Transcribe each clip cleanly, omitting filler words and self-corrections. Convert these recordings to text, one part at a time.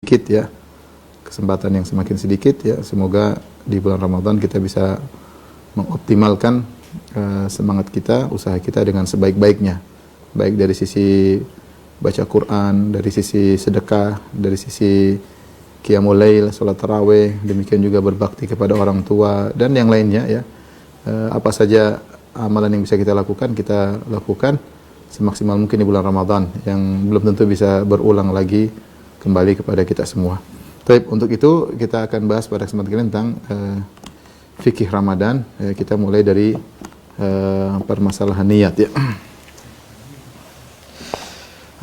sedikit ya, kesempatan yang semakin sedikit ya. Semoga di bulan Ramadan kita bisa mengoptimalkan semangat kita, usaha kita dengan sebaik-baiknya, baik dari sisi baca Quran, dari sisi sedekah, dari sisi qiyamul lail, salat tarawih, demikian juga berbakti kepada orang tua dan yang lainnya ya. Apa saja amalan yang bisa kita lakukan semaksimal mungkin di bulan Ramadan yang belum tentu bisa berulang lagi kembali kepada kita semua. Baik, untuk itu kita akan bahas pada kesempatan ini tentang fikih Ramadan. Kita mulai dari permasalahan niat ya.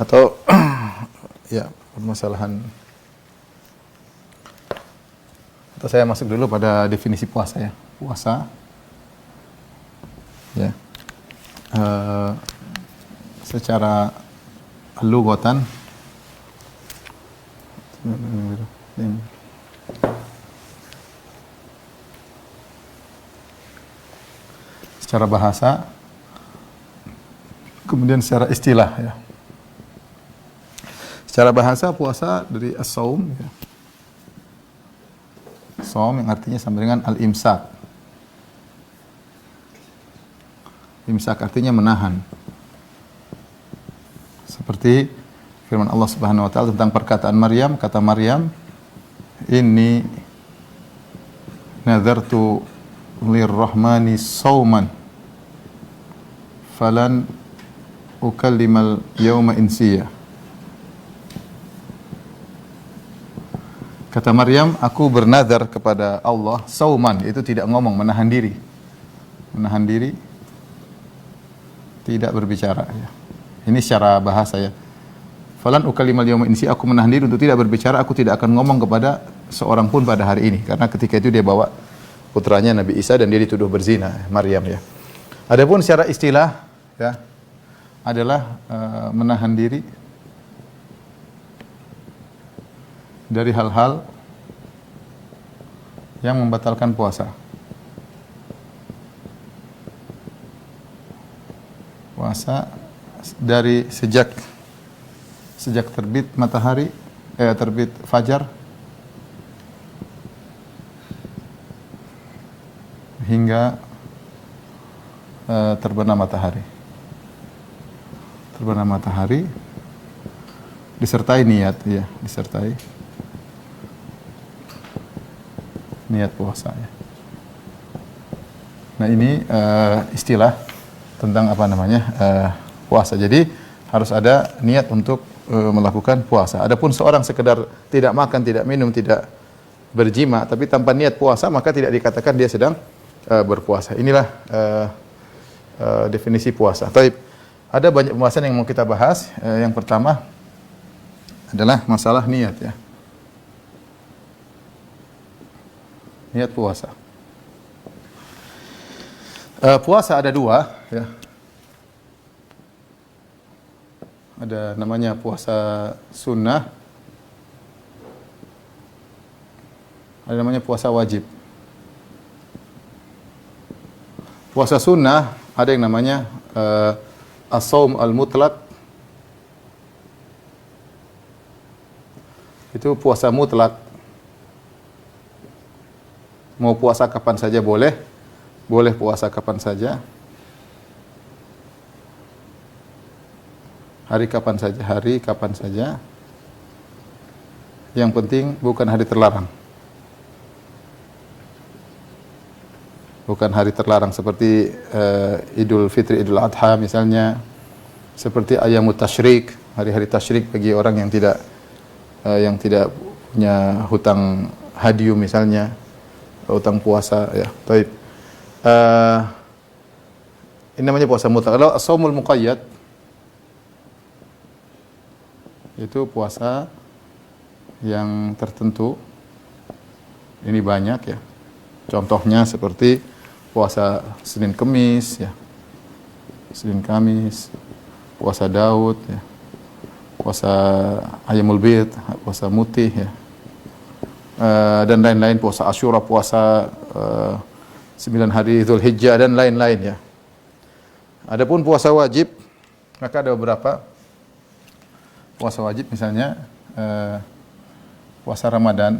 Atau ya, permasalahan. Atau saya masuk dulu pada definisi puasa ya. Puasa ya. Secara lughatan secara bahasa, kemudian secara istilah ya. Secara bahasa puasa dari as-saum ya. Saum yang artinya sama dengan al-imsak. Imsak artinya menahan. Seperti firman Allah Subhanahu wa taala tentang perkataan Maryam, kata Maryam, "Inni nadartu lirrahmani sauman falan ukallimal yawma insiya." Kata Maryam, aku bernazar kepada Allah sauman, itu tidak ngomong, menahan diri. Menahan diri, tidak berbicara ya. Ini secara bahasa ya. Falan ukalimal yawma insi, aku menahan diri untuk tidak berbicara, aku tidak akan ngomong kepada seorang pun pada hari ini. Karena ketika itu dia bawa putranya Nabi Isa dan dia dituduh berzina, Maryam ya. Adapun secara istilah ya adalah menahan diri dari hal-hal yang membatalkan puasa. Puasa dari sejak terbit matahari, terbit fajar hingga terbenam matahari. Terbenam matahari disertai niat ya, disertai niat puasa ya. Nah, ini istilah tentang apa namanya? Puasa. Jadi harus ada niat untuk melakukan puasa. Adapun seorang sekedar tidak makan, tidak minum, tidak berjima, tapi tanpa niat puasa, maka tidak dikatakan dia sedang berpuasa. Inilah definisi puasa. Taib. Ada banyak pembahasan yang mau kita bahas. Yang pertama adalah masalah niat ya. Niat puasa. Puasa ada dua ya. Ada namanya puasa sunnah, ada namanya puasa wajib. Puasa sunnah ada yang namanya as-saum al-mutlaq. Itu puasa mutlak. Mau puasa kapan saja boleh, boleh puasa kapan saja. Hari kapan saja. Yang penting bukan hari terlarang. Bukan hari terlarang seperti Idul Fitri, Idul Adha misalnya. Seperti Ayyamut Tasyrik, hari-hari tasyrik bagi orang yang tidak punya hutang hadyu misalnya, hutang puasa ya. Baik. Ini namanya puasa mutlak. Kalau as-shaumul muqayyad itu puasa yang tertentu. Ini banyak ya. Contohnya seperti puasa Senin Kemis ya. Senin Kamis, puasa Daud ya. Puasa Ayyamul Bid, puasa Mutih ya. Dan lain-lain, puasa Asyura, puasa 9 hari Dzulhijjah dan lain-lain ya. Adapun puasa wajib, maka ada beberapa puasa wajib misalnya puasa Ramadan.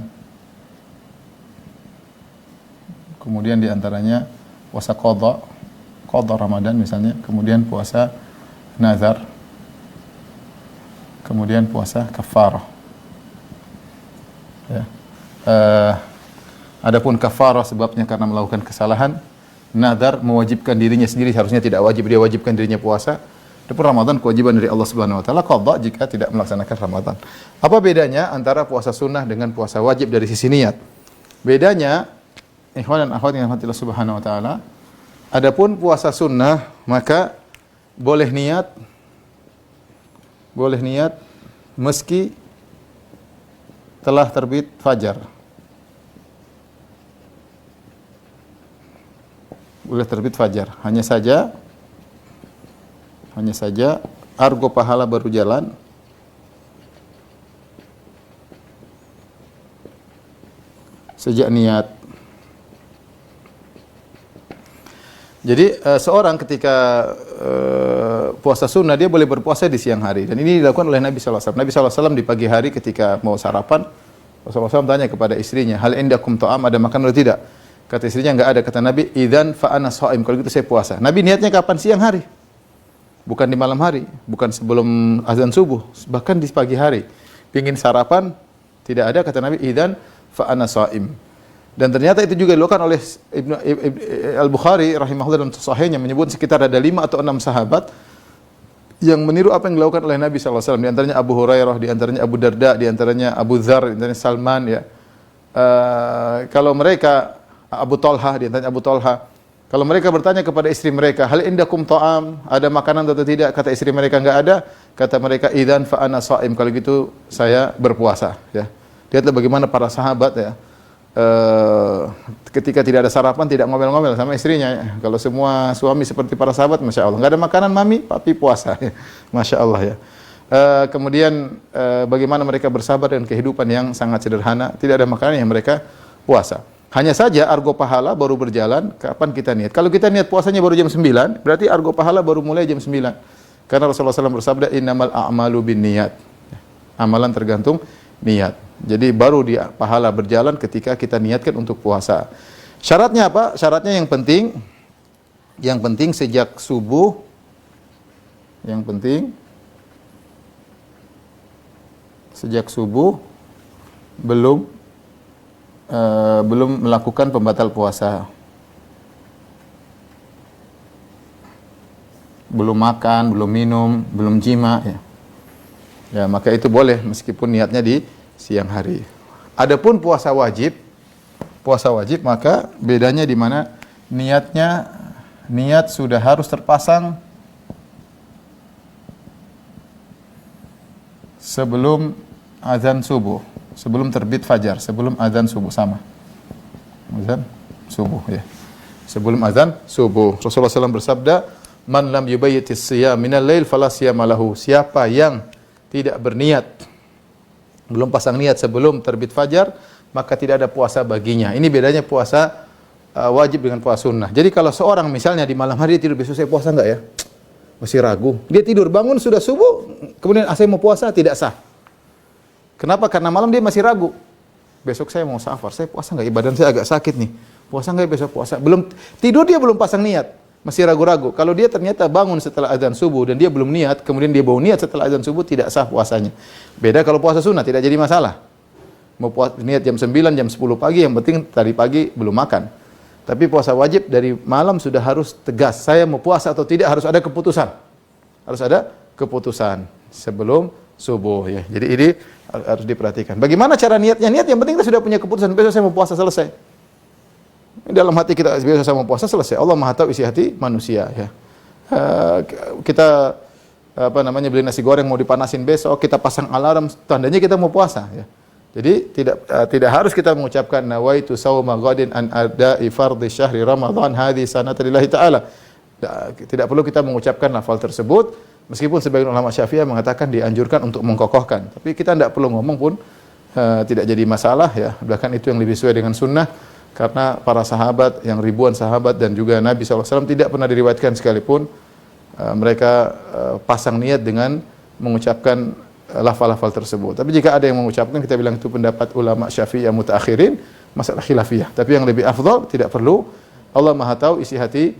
Kemudian di antaranya puasa qadha Ramadan misalnya, kemudian puasa nazar, kemudian puasa kafarah. Ya. Adapun kafarah sebabnya karena melakukan kesalahan, nazar mewajibkan dirinya sendiri, harusnya tidak wajib, dia wajibkan dirinya puasa. Adapun Ramadan kewajiban dari Allah Subhanahu wa taala, qadha jika tidak melaksanakan Ramadan. Apa bedanya antara puasa sunnah dengan puasa wajib dari sisi niat? Bedanya, ikhwan dan akhwat yang dirahmati Allah Subhanahu wa taala, adapun puasa sunnah maka boleh niat meski telah terbit fajar. Boleh terbit fajar. Hanya saja argo pahala baru jalan sejak niat. Jadi seorang ketika puasa sunnah dia boleh berpuasa di siang hari, dan ini dilakukan oleh Nabi SAW. Nabi SAW di pagi hari ketika mau sarapan, Rasulullah SAW tanya kepada istrinya, hal indakum ta'am, ada makan atau tidak? Kata istrinya enggak ada. Kata Nabi, idzan fa ana shaim, kalau gitu saya puasa. Nabi niatnya kapan? Siang hari, bukan di malam hari, bukan sebelum azan subuh, bahkan di pagi hari. Pingin sarapan, tidak ada. Kata Nabi, idzan fa ana shaim. Dan ternyata itu juga dilakukan oleh Ibnu Al-Bukhari rahimahullah dalam sahihnya, menyebut sekitar ada 5 atau 6 sahabat yang meniru apa yang dilakukan oleh Nabi SAW. Di antaranya Abu Hurairah, di antaranya Abu Darda, di antaranya Abu Dzar, di antaranya Salman, ya. Kalau mereka Abu Talha, di antaranya Abu Talha, kalau mereka bertanya kepada istri mereka, hal indakum ta'am, ada makanan atau tidak? Kata istri mereka enggak ada. Kata mereka, idzan fa ana shaim, kalau gitu saya berpuasa, ya. Lihatlah bagaimana para sahabat, ya. Ketika tidak ada sarapan, tidak ngomel-ngomel sama istrinya, ya. Kalau semua suami seperti para sahabat, Masya Allah, nggak ada makanan, mami, papi puasa, ya. Masya Allah, ya. Kemudian bagaimana mereka bersabar dengan kehidupan yang sangat sederhana, tidak ada makanan yang mereka puasa. Hanya saja argo pahala baru berjalan kapan kita niat. Kalau kita niat puasanya baru jam 9, berarti argo pahala baru mulai jam 9. Karena Rasulullah SAW bersabda, innamal a'malu bin niat. Amalan tergantung niat. Jadi baru dia pahala berjalan ketika kita niatkan untuk puasa. Syaratnya apa? Syaratnya yang penting sejak subuh, sejak subuh belum melakukan pembatal puasa. Belum makan, belum minum, belum jima, ya. Ya, maka itu boleh meskipun niatnya di siang hari. Adapun puasa wajib maka bedanya di mana niat sudah harus terpasang sebelum azan subuh, sebelum terbit fajar, sebelum azan subuh, sama. Azan subuh, ya. Sebelum azan subuh. Rasulullah SAW bersabda, man lam yubayyitis siyam minal lail fala siyama lahu. Siapa yang tidak berniat, belum pasang niat sebelum terbit fajar, maka tidak ada puasa baginya. Ini bedanya puasa wajib dengan puasa sunnah. Jadi kalau seorang misalnya di malam hari dia tidur, besok saya puasa enggak ya? Masih ragu. Dia tidur, bangun sudah subuh, kemudian saya mau puasa, tidak sah. Kenapa? Karena malam dia masih ragu. Besok saya mau safar, saya puasa enggak? Badan saya agak sakit nih. Puasa enggak besok puasa? Belum tidur, dia belum pasang niat. Masih ragu-ragu. Kalau dia ternyata bangun setelah azan subuh dan dia belum niat, kemudian dia baru niat setelah azan subuh, tidak sah puasanya. Beda kalau puasa sunnah, tidak jadi masalah. Mau niat jam 9, jam 10 pagi, yang penting tadi pagi belum makan. Tapi puasa wajib dari malam sudah harus tegas. Saya mau puasa atau tidak, harus ada keputusan. Harus ada keputusan sebelum subuh, ya. Jadi ini harus diperhatikan. Bagaimana cara niatnya? Niat yang penting kita sudah punya keputusan, besok saya mau puasa, selesai. Dalam hati kita biasa sama puasa, selesai. Allah Maha tahu isi hati manusia, ya. Kita beli nasi goreng mau dipanasin besok, kita pasang alarm, tandanya kita mau puasa, ya. Jadi tidak harus kita mengucapkan nawaitu shauma ghadin an ada'i fardhi syahri ramadhan hadhihi sanata lillahi ta'ala. Tidak perlu kita mengucapkan lafal tersebut, meskipun sebagian ulama Syafi'iyah mengatakan dianjurkan untuk mengkokohkan. Tapi kita tidak perlu ngomong pun tidak jadi masalah, ya. Bahkan itu yang lebih sesuai dengan sunnah. Karena para sahabat, yang ribuan sahabat dan juga Nabi SAW tidak pernah diriwayatkan sekalipun mereka pasang niat dengan mengucapkan lafal-lafal tersebut. Tapi jika ada yang mengucapkan, kita bilang itu pendapat ulama Syafi'iyah mutaakhirin, masalah khilafiyah. Tapi yang lebih afdal tidak perlu. Allah Maha tahu isi hati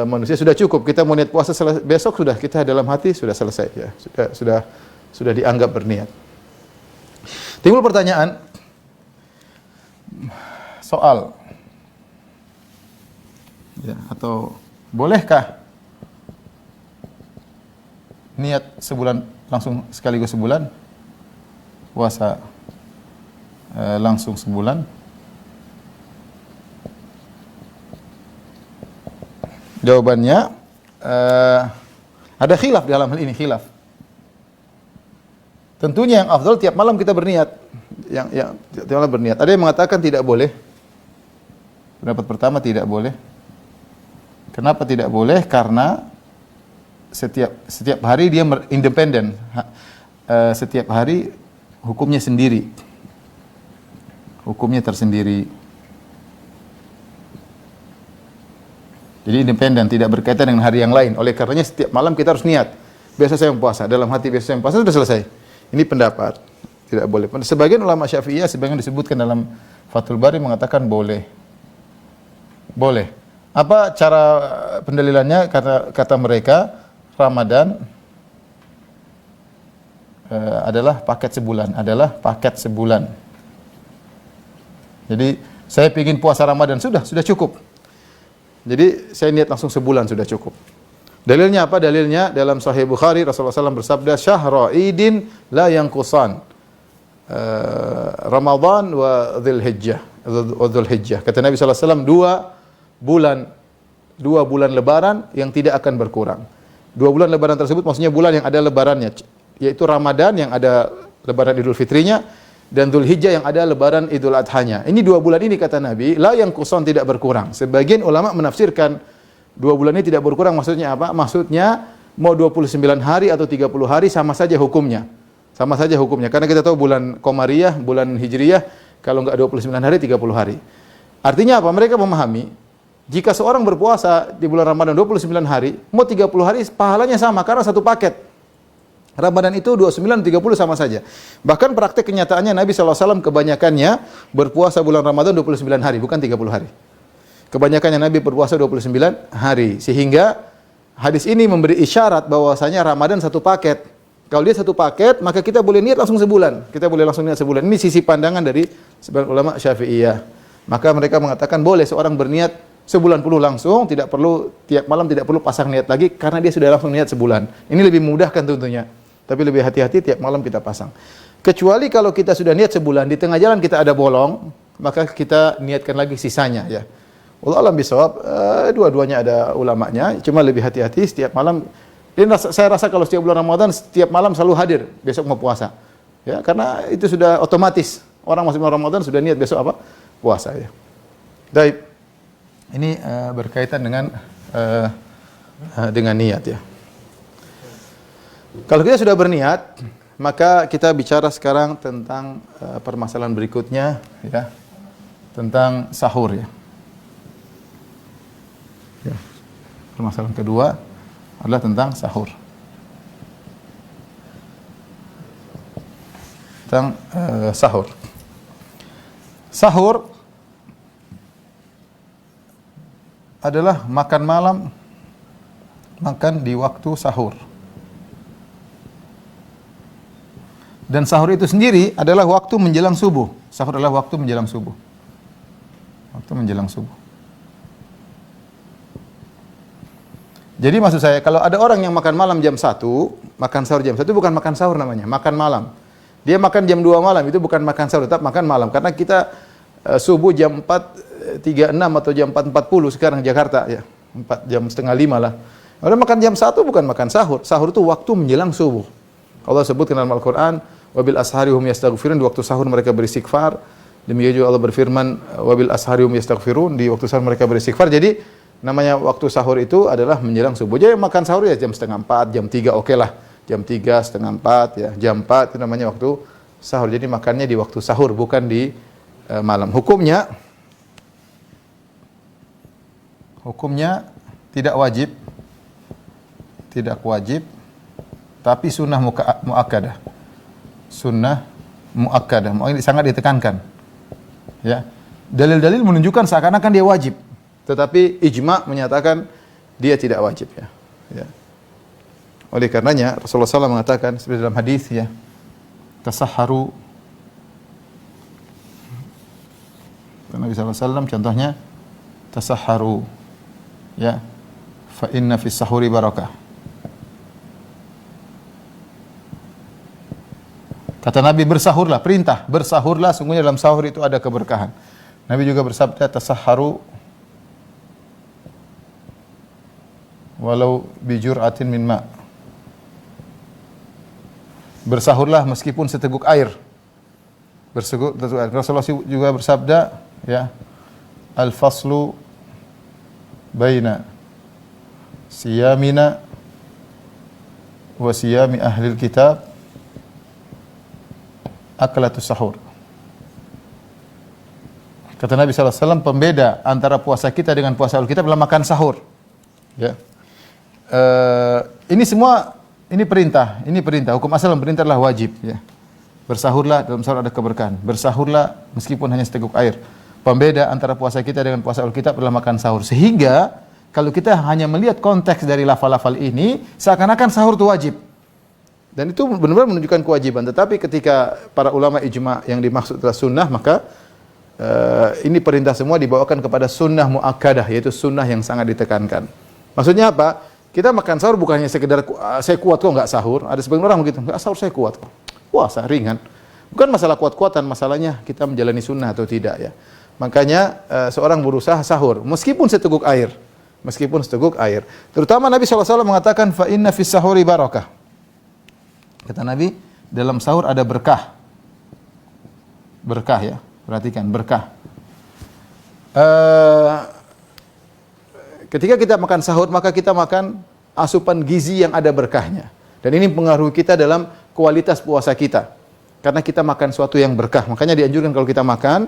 manusia, sudah cukup. Kita mau niat puasa besok, sudah kita dalam hati sudah selesai ya. Sudah dianggap berniat. Timbul pertanyaan soal ya, atau bolehkah niat sebulan langsung sekaligus sebulan, puasa langsung sebulan? Jawabannya ada khilaf dalam hal ini, khilaf. Tentunya yang afdal tiap malam kita berniat. Yang tiap malam berniat. Ada yang mengatakan tidak boleh. Pendapat pertama tidak boleh. Kenapa tidak boleh? Karena setiap hari dia independen. Setiap hari hukumnya sendiri. Hukumnya tersendiri. Jadi independen, tidak berkaitan dengan hari yang lain. Oleh karenanya setiap malam kita harus niat. Biasa saya puasa, dalam hati biasa saya puasa, sudah selesai. Ini pendapat, tidak boleh. Sebagian ulama Syafi'iyah, sebagian disebutkan dalam Fathul Bari mengatakan boleh. Boleh. Apa cara pendalilannya? Kata mereka, Ramadan adalah paket sebulan. Jadi saya ingin puasa Ramadan, sudah cukup. Jadi saya niat langsung sebulan sudah cukup. Dalilnya apa? Dalilnya dalam Sahih Bukhari, Rasulullah SAW bersabda, syahra idin la yanqusan, Ramadan wa Dzulhijjah. Kata Nabi SAW, dua bulan lebaran yang tidak akan berkurang. 2 bulan lebaran tersebut maksudnya bulan yang ada lebarannya, yaitu Ramadan yang ada lebaran Idul Fitrinya, dan Dzulhijjah yang ada lebaran Idul Adhanya. Ini 2 bulan ini kata Nabi, la yang kuson, tidak berkurang. Sebagian ulama menafsirkan 2 bulan ini tidak berkurang maksudnya apa? Maksudnya mau 29 hari atau 30 hari sama saja hukumnya. Sama saja hukumnya. Karena kita tahu bulan Qamariyah, bulan Hijriyah, kalau enggak 29 hari, 30 hari. Artinya apa? Mereka memahami, jika seorang berpuasa di bulan Ramadan 29 hari, mau 30 hari pahalanya sama karena satu paket. Ramadan itu 29, 30 sama saja. Bahkan praktek kenyataannya Nabi SAW kebanyakannya berpuasa bulan Ramadan 29 hari, bukan 30 hari. Kebanyakannya Nabi berpuasa 29 hari. Sehingga hadis ini memberi isyarat bahwasanya Ramadan satu paket. Kalau dia satu paket, maka kita boleh niat langsung sebulan. Kita boleh langsung niat sebulan. Ini sisi pandangan dari sebagian ulama Syafi'iyah. Maka mereka mengatakan boleh seorang berniat sebulan penuh langsung, tidak perlu tiap malam, tidak perlu pasang niat lagi karena dia sudah langsung niat sebulan. Ini lebih memudahkan tentunya. Tapi lebih hati-hati tiap malam kita pasang. Kecuali kalau kita sudah niat sebulan, di tengah jalan kita ada bolong, maka kita niatkan lagi sisanya ya. Wallahu a'lam bishawab, dua-duanya ada ulamanya, cuma lebih hati-hati setiap malam. Saya rasa kalau setiap bulan Ramadan setiap malam selalu hadir besok mau puasa. Ya, karena itu sudah otomatis. Orang masuk bulan Ramadan sudah niat besok apa? Puasa ya. Baik. Ini berkaitan dengan niat ya. Kalau kita sudah berniat, maka kita bicara sekarang tentang permasalahan berikutnya ya. Tentang sahur ya. Ya. Permasalahan kedua adalah tentang sahur. Tentang sahur. Sahur adalah makan malam, makan di waktu sahur. Dan sahur itu sendiri adalah waktu menjelang subuh. Sahur adalah waktu menjelang subuh. Waktu menjelang subuh. Jadi maksud saya, kalau ada orang yang makan malam jam 1, makan sahur jam 1, bukan makan sahur namanya, makan malam. Dia makan jam 2 malam, itu bukan makan sahur, tetap makan malam. Karena kita subuh jam 4.36 atau jam 4.40 sekarang Jakarta ya. 4:30 lah. Kalau makan jam 1 bukan makan sahur. Sahur itu waktu menjelang subuh. Allah sebutkan dalam Al-Qur'an, wabil ashari hum yastaghfirun, di waktu sahur mereka beristighfar. Demikian juga Allah berfirman, wabil ashari hum yastaghfirun, di waktu sahur mereka beristighfar. Jadi namanya waktu sahur itu adalah menjelang subuh. Jadi makan sahur ya jam 3:30, jam 3 oke lah. Jam 3, setengah 4 ya, jam 4 itu namanya waktu sahur. Jadi makannya di waktu sahur, bukan di malam. Hukumnya tidak wajib, tapi sunnah muakkadah. sunnah muakkadah. Ini sangat ditekankan. Ya. Dalil-dalil menunjukkan seakan-akan dia wajib. Tetapi ijma' menyatakan dia tidak wajib ya. Ya. Oleh karenanya Rasulullah SAW mengatakan seperti dalam hadis ya, tasahharu. Nabi SAW contohnya tasahharu ya, fa inna fis sahuri barakah. Kata Nabi, bersahurlah, perintah, bersahurlah, sungguhnya dalam sahur itu ada keberkahan. Nabi juga bersabda, tasahharu walau bijur'atin min ma'. Bersahurlah meskipun seteguk air. Rasulullah juga bersabda, ya, al-faslu baina siyamina wa siyami ahlil kitab akalatus sahur. Kata Nabi SAW, pembeda antara puasa kita dengan puasa ahlul kitab adalah makan sahur. Ya. Ini semua ini perintah. Hukum asal perintah adalah wajib. Ya. Bersahurlah, dalam sahur ada keberkahan. Bersahurlah meskipun hanya seteguk air. Pembeda antara puasa kita dengan puasa ahlul kitab adalah makan sahur. Sehingga kalau kita hanya melihat konteks dari lafal-lafal ini, seakan-akan sahur itu wajib. Dan itu benar-benar menunjukkan kewajiban. Tetapi ketika para ulama ijma' yang dimaksud adalah sunnah, maka ini perintah semua dibawakan kepada sunnah muakkadah, yaitu sunnah yang sangat ditekankan. Maksudnya apa? Kita makan sahur bukan hanya sekedar saya kuat kok nggak sahur. Ada sebagian orang begitu, nggak sahur saya kuat kok. Puasa ringan. Bukan masalah kuat-kuatan, masalahnya kita menjalani sunnah atau tidak ya. Makanya seorang berusaha sahur meskipun seteguk air. Terutama Nabi SAW mengatakan fa inna fis sahuri barakah. Kata Nabi, dalam sahur ada berkah. Berkah ya, perhatikan berkah. Ketika kita makan sahur, maka kita makan asupan gizi yang ada berkahnya. Dan ini mempengaruhi kita dalam kualitas puasa kita. Karena kita makan sesuatu yang berkah. Makanya dianjurkan kalau kita makan,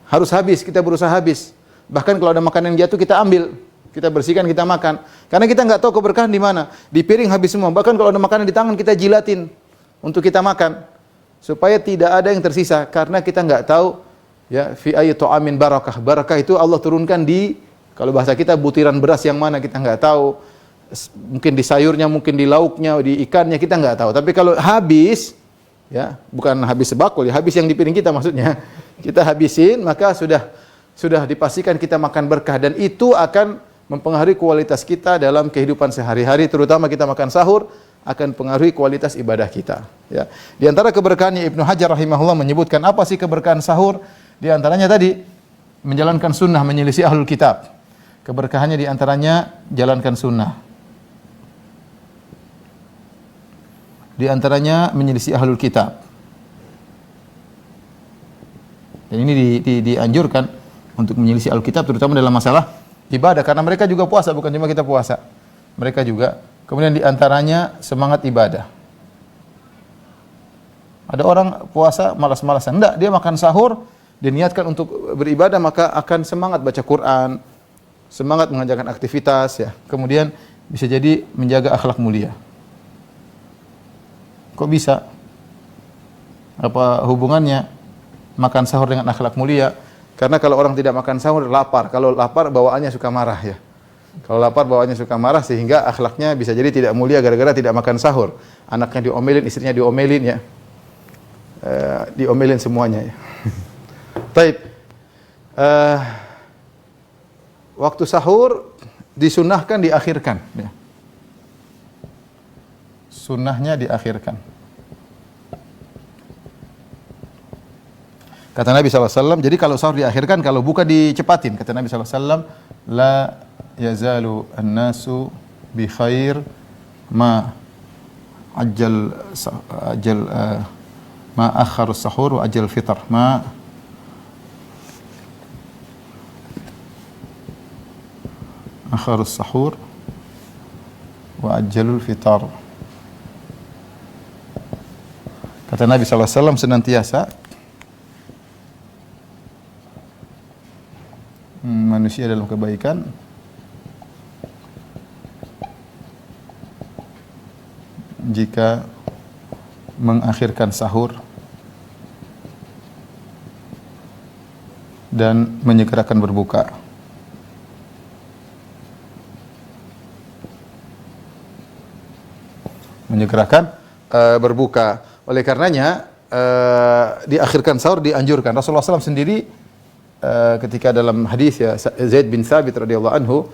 harus habis, kita berusaha habis. Bahkan kalau ada makanan yang jatuh, kita ambil. Kita bersihkan, kita makan. Karena kita nggak tahu keberkahan di mana. Di piring habis semua. Bahkan kalau ada makanan di tangan, kita jilatin untuk kita makan. Supaya tidak ada yang tersisa. Karena kita nggak tahu, ya, fi ayyi ta'amin barakah. Barakah itu Allah turunkan di, kalau bahasa kita, butiran beras yang mana kita nggak tahu. Mungkin di sayurnya, mungkin di lauknya, di ikannya, kita nggak tahu. Tapi kalau habis, ya, bukan habis sebakul, ya, habis yang di piring kita maksudnya. Kita habisin, maka sudah dipastikan kita makan berkah. Dan itu akan mempengaruhi kualitas kita dalam kehidupan sehari-hari, terutama kita makan sahur akan pengaruhi kualitas ibadah kita. Ya. Di antara keberkahannya Ibnu Hajar rahimahullah menyebutkan apa sih keberkahan sahur? Di antaranya tadi menjalankan sunnah, menyelisih ahlul kitab. Keberkahannya di antaranya jalankan sunnah. Di antaranya menyelisih ahlul kitab. Dan ini dianjurkan untuk menyelisih ahlul kitab, terutama dalam masalah ibadah, karena mereka juga puasa, bukan cuma kita puasa. Mereka juga. Kemudian di antaranya semangat ibadah. Ada orang puasa malas-malasan. Enggak, dia makan sahur, dia niatkan untuk beribadah, maka akan semangat baca Quran, semangat mengerjakan aktivitas ya. Kemudian bisa jadi menjaga akhlak mulia. Kok bisa? Apa hubungannya makan sahur dengan akhlak mulia? Karena kalau orang tidak makan sahur, lapar. Kalau lapar, bawaannya suka marah ya. Kalau lapar, bawaannya suka marah, sehingga akhlaknya bisa jadi tidak mulia gara-gara tidak makan sahur. Anaknya diomelin, istrinya diomelin ya. Diomelin semuanya ya. Taib. Waktu sahur disunnahkan diakhirkan. Ya. Sunnahnya diakhirkan. Kata Nabi SAW, jadi kalau sahur diakhirkan, kalau buka dicepatin. Kata Nabi SAW, la yazalu an-nasu bi khair ma ma akharu sahur wa ajal fitr. Ma akharu sahur wa ajalul fitr. Kata Nabi SAW senantiasa manusia dalam kebaikan jika mengakhirkan sahur dan menyegerakan berbuka. Menyegerakan berbuka. Oleh karenanya diakhirkan sahur dianjurkan. Rasulullah SAW sendiri ketika dalam hadis ya Zaid bin Thabit radhiyallahu anhu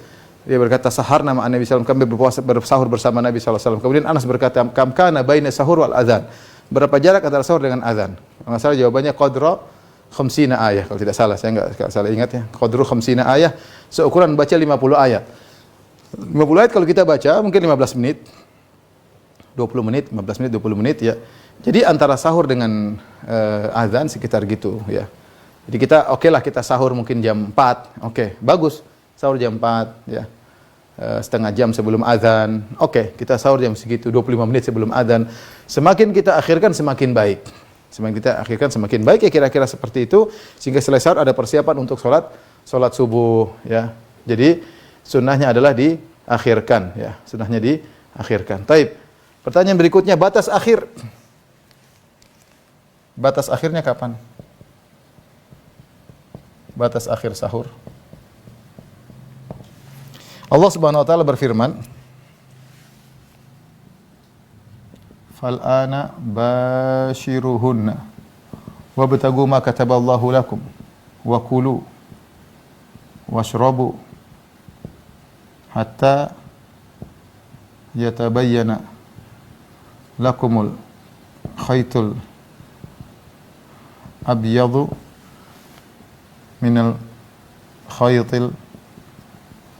dia berkata sahar nama Nabi SAW, kami bersahur bersama Nabi SAW. Kemudian Anas berkata kam kana baina sahur wal adzan. Berapa jarak antara sahur dengan azan? Kalau salah jawabannya qadra 50 ayah kalau tidak salah, saya enggak salah ingat ya. Qadru 50 ayah, seukuran baca 50 ayat. 50 ayat kalau kita baca mungkin 15 menit. 20 menit, 15 menit, 20 menit ya. Jadi antara sahur dengan azan sekitar gitu ya. Jadi kita lah kita sahur mungkin jam 4. Bagus. Sahur jam 4 ya. Setengah jam sebelum azan. Kita sahur jam segitu 25 menit sebelum azan. Semakin kita akhirkan semakin baik. Semakin kita akhirkan semakin baik ya kira-kira seperti itu sehingga setelah sahur ada persiapan untuk salat subuh ya. Jadi sunnahnya adalah diakhirkan ya. Sunnahnya diakhirkan. Taib. Pertanyaan berikutnya, batas akhir. Batas akhirnya kapan? Batas akhir sahur. Allah Subhanahu wa taala berfirman, "Fal ana bashiruhunna wabtagu ma kataballahu lakum wa kulu washrabu hatta yatabayyana lakumul khaytul abyadu minal khaytil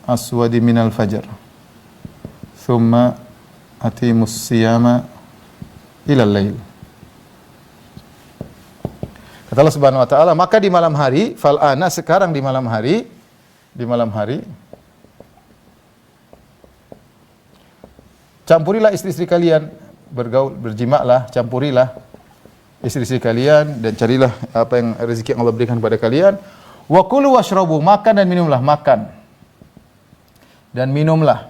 aswadi minal fajar thumma atimus siyama ilal lail." Kata Allah Subhanahu wa taala, maka di malam hari, fal ana sekarang di malam hari campurilah istri-istri kalian, berjimaklah, campurilah istri-istri kalian dan carilah apa yang rezeki yang Allah berikan kepada kalian. Wa kulu washrabu, makan dan minumlah, makan dan minumlah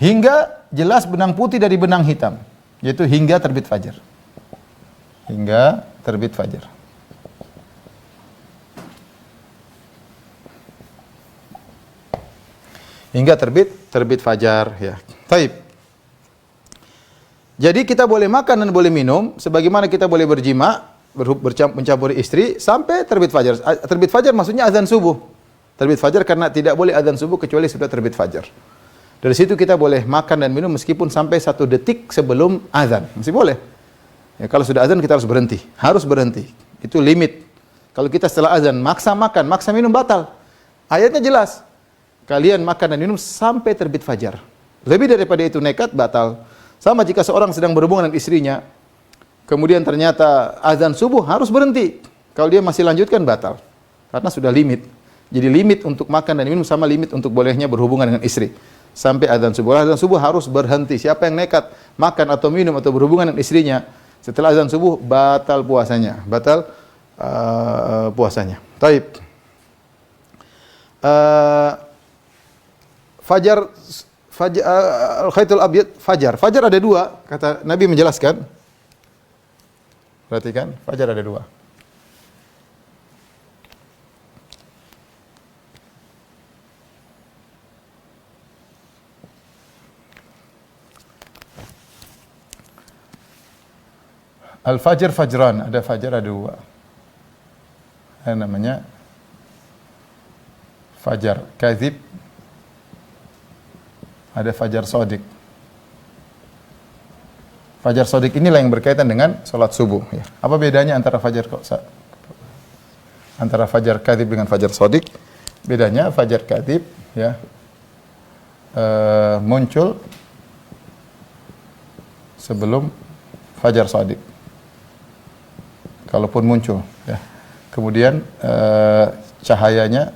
hingga jelas benang putih dari benang hitam, yaitu hingga terbit fajar. Hingga terbit fajar. Hingga terbit fajar ya. Taib. Jadi kita boleh makan dan boleh minum sebagaimana kita boleh berjima, mencampuri istri sampai terbit fajar. Terbit fajar maksudnya azan subuh. Terbit fajar karena tidak boleh azan subuh kecuali sudah terbit fajar. Dari situ kita boleh makan dan minum meskipun sampai 1 detik sebelum azan. Masih boleh. Ya, kalau sudah azan kita harus berhenti. Harus berhenti. Itu limit. Kalau kita setelah azan maksa makan, maksa minum batal. Ayatnya jelas. Kalian makan dan minum sampai terbit fajar. Lebih daripada itu nekat batal. Sama jika seorang sedang berhubungan dengan istrinya, kemudian ternyata azan subuh harus berhenti. Kalau dia masih lanjutkan batal. Karena sudah limit. Jadi limit untuk makan dan minum sama limit untuk bolehnya berhubungan dengan istri. Sampai azan subuh. Azan subuh harus berhenti. Siapa yang nekat makan atau minum atau berhubungan dengan istrinya setelah azan subuh batal puasanya. Batal puasanya. Taib. Khaytul abyad, fajar. Fajar ada 2, kata Nabi menjelaskan. Perhatikan, fajar ada 2. Al-fajr fajran, ada fajar ada 2. Ada namanya fajar kadzib, ada fajar shadiq. Fajar shadiq inilah yang berkaitan dengan salat subuh ya. Apa bedanya antara fajar kadzib dengan fajar shadiq? Bedanya fajar kadzib ya muncul sebelum fajar shadiq. Kalaupun muncul ya. Kemudian cahayanya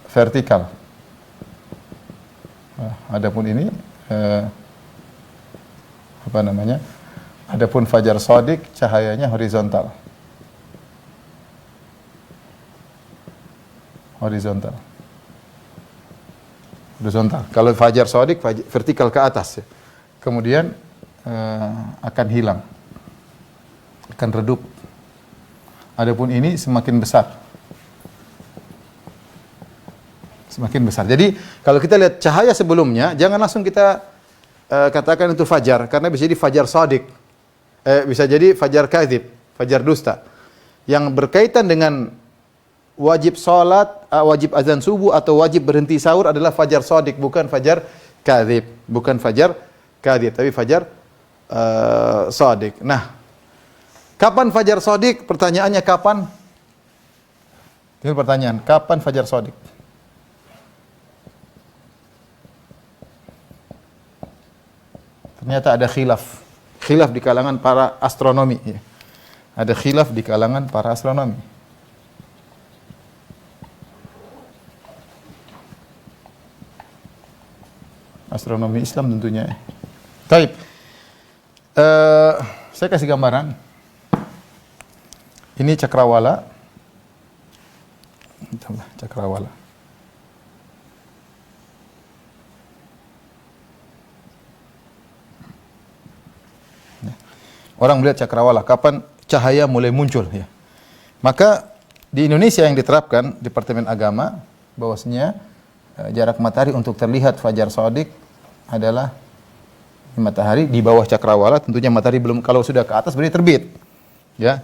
vertikal. Adapun ini adapun fajar shadiq cahayanya horizontal. horizontal. Horizontal. Kalau fajar shadiq vertikal ke atas ya. Kemudian akan hilang. Akan redup. Adapun ini semakin besar. Semakin besar. Jadi kalau kita lihat cahaya sebelumnya, jangan langsung kita katakan itu fajar, karena bisa jadi fajar shadiq. Bisa jadi fajar kadzib, fajar dusta. Yang berkaitan dengan wajib salat, wajib azan subuh atau wajib berhenti sahur adalah fajar shadiq, bukan fajar kadzib, bukan fajar kadzib, tapi fajar shadiq. Nah, kapan fajar shadiq? Pertanyaannya kapan? Ini pertanyaan, kapan fajar shadiq? Ternyata ada khilaf di kalangan para astronomi ya. Ada khilaf di kalangan para astronomi. Astronomi Islam tentunya. Baik. Saya kasih gambaran. Ini cakrawala. Cakrawala. Orang melihat cakrawala, kapan cahaya mulai muncul ya. Maka di Indonesia yang diterapkan Departemen Agama bahwasanya jarak matahari untuk terlihat fajar shadiq adalah matahari di bawah cakrawala, tentunya matahari belum, kalau sudah ke atas berarti terbit. Ya.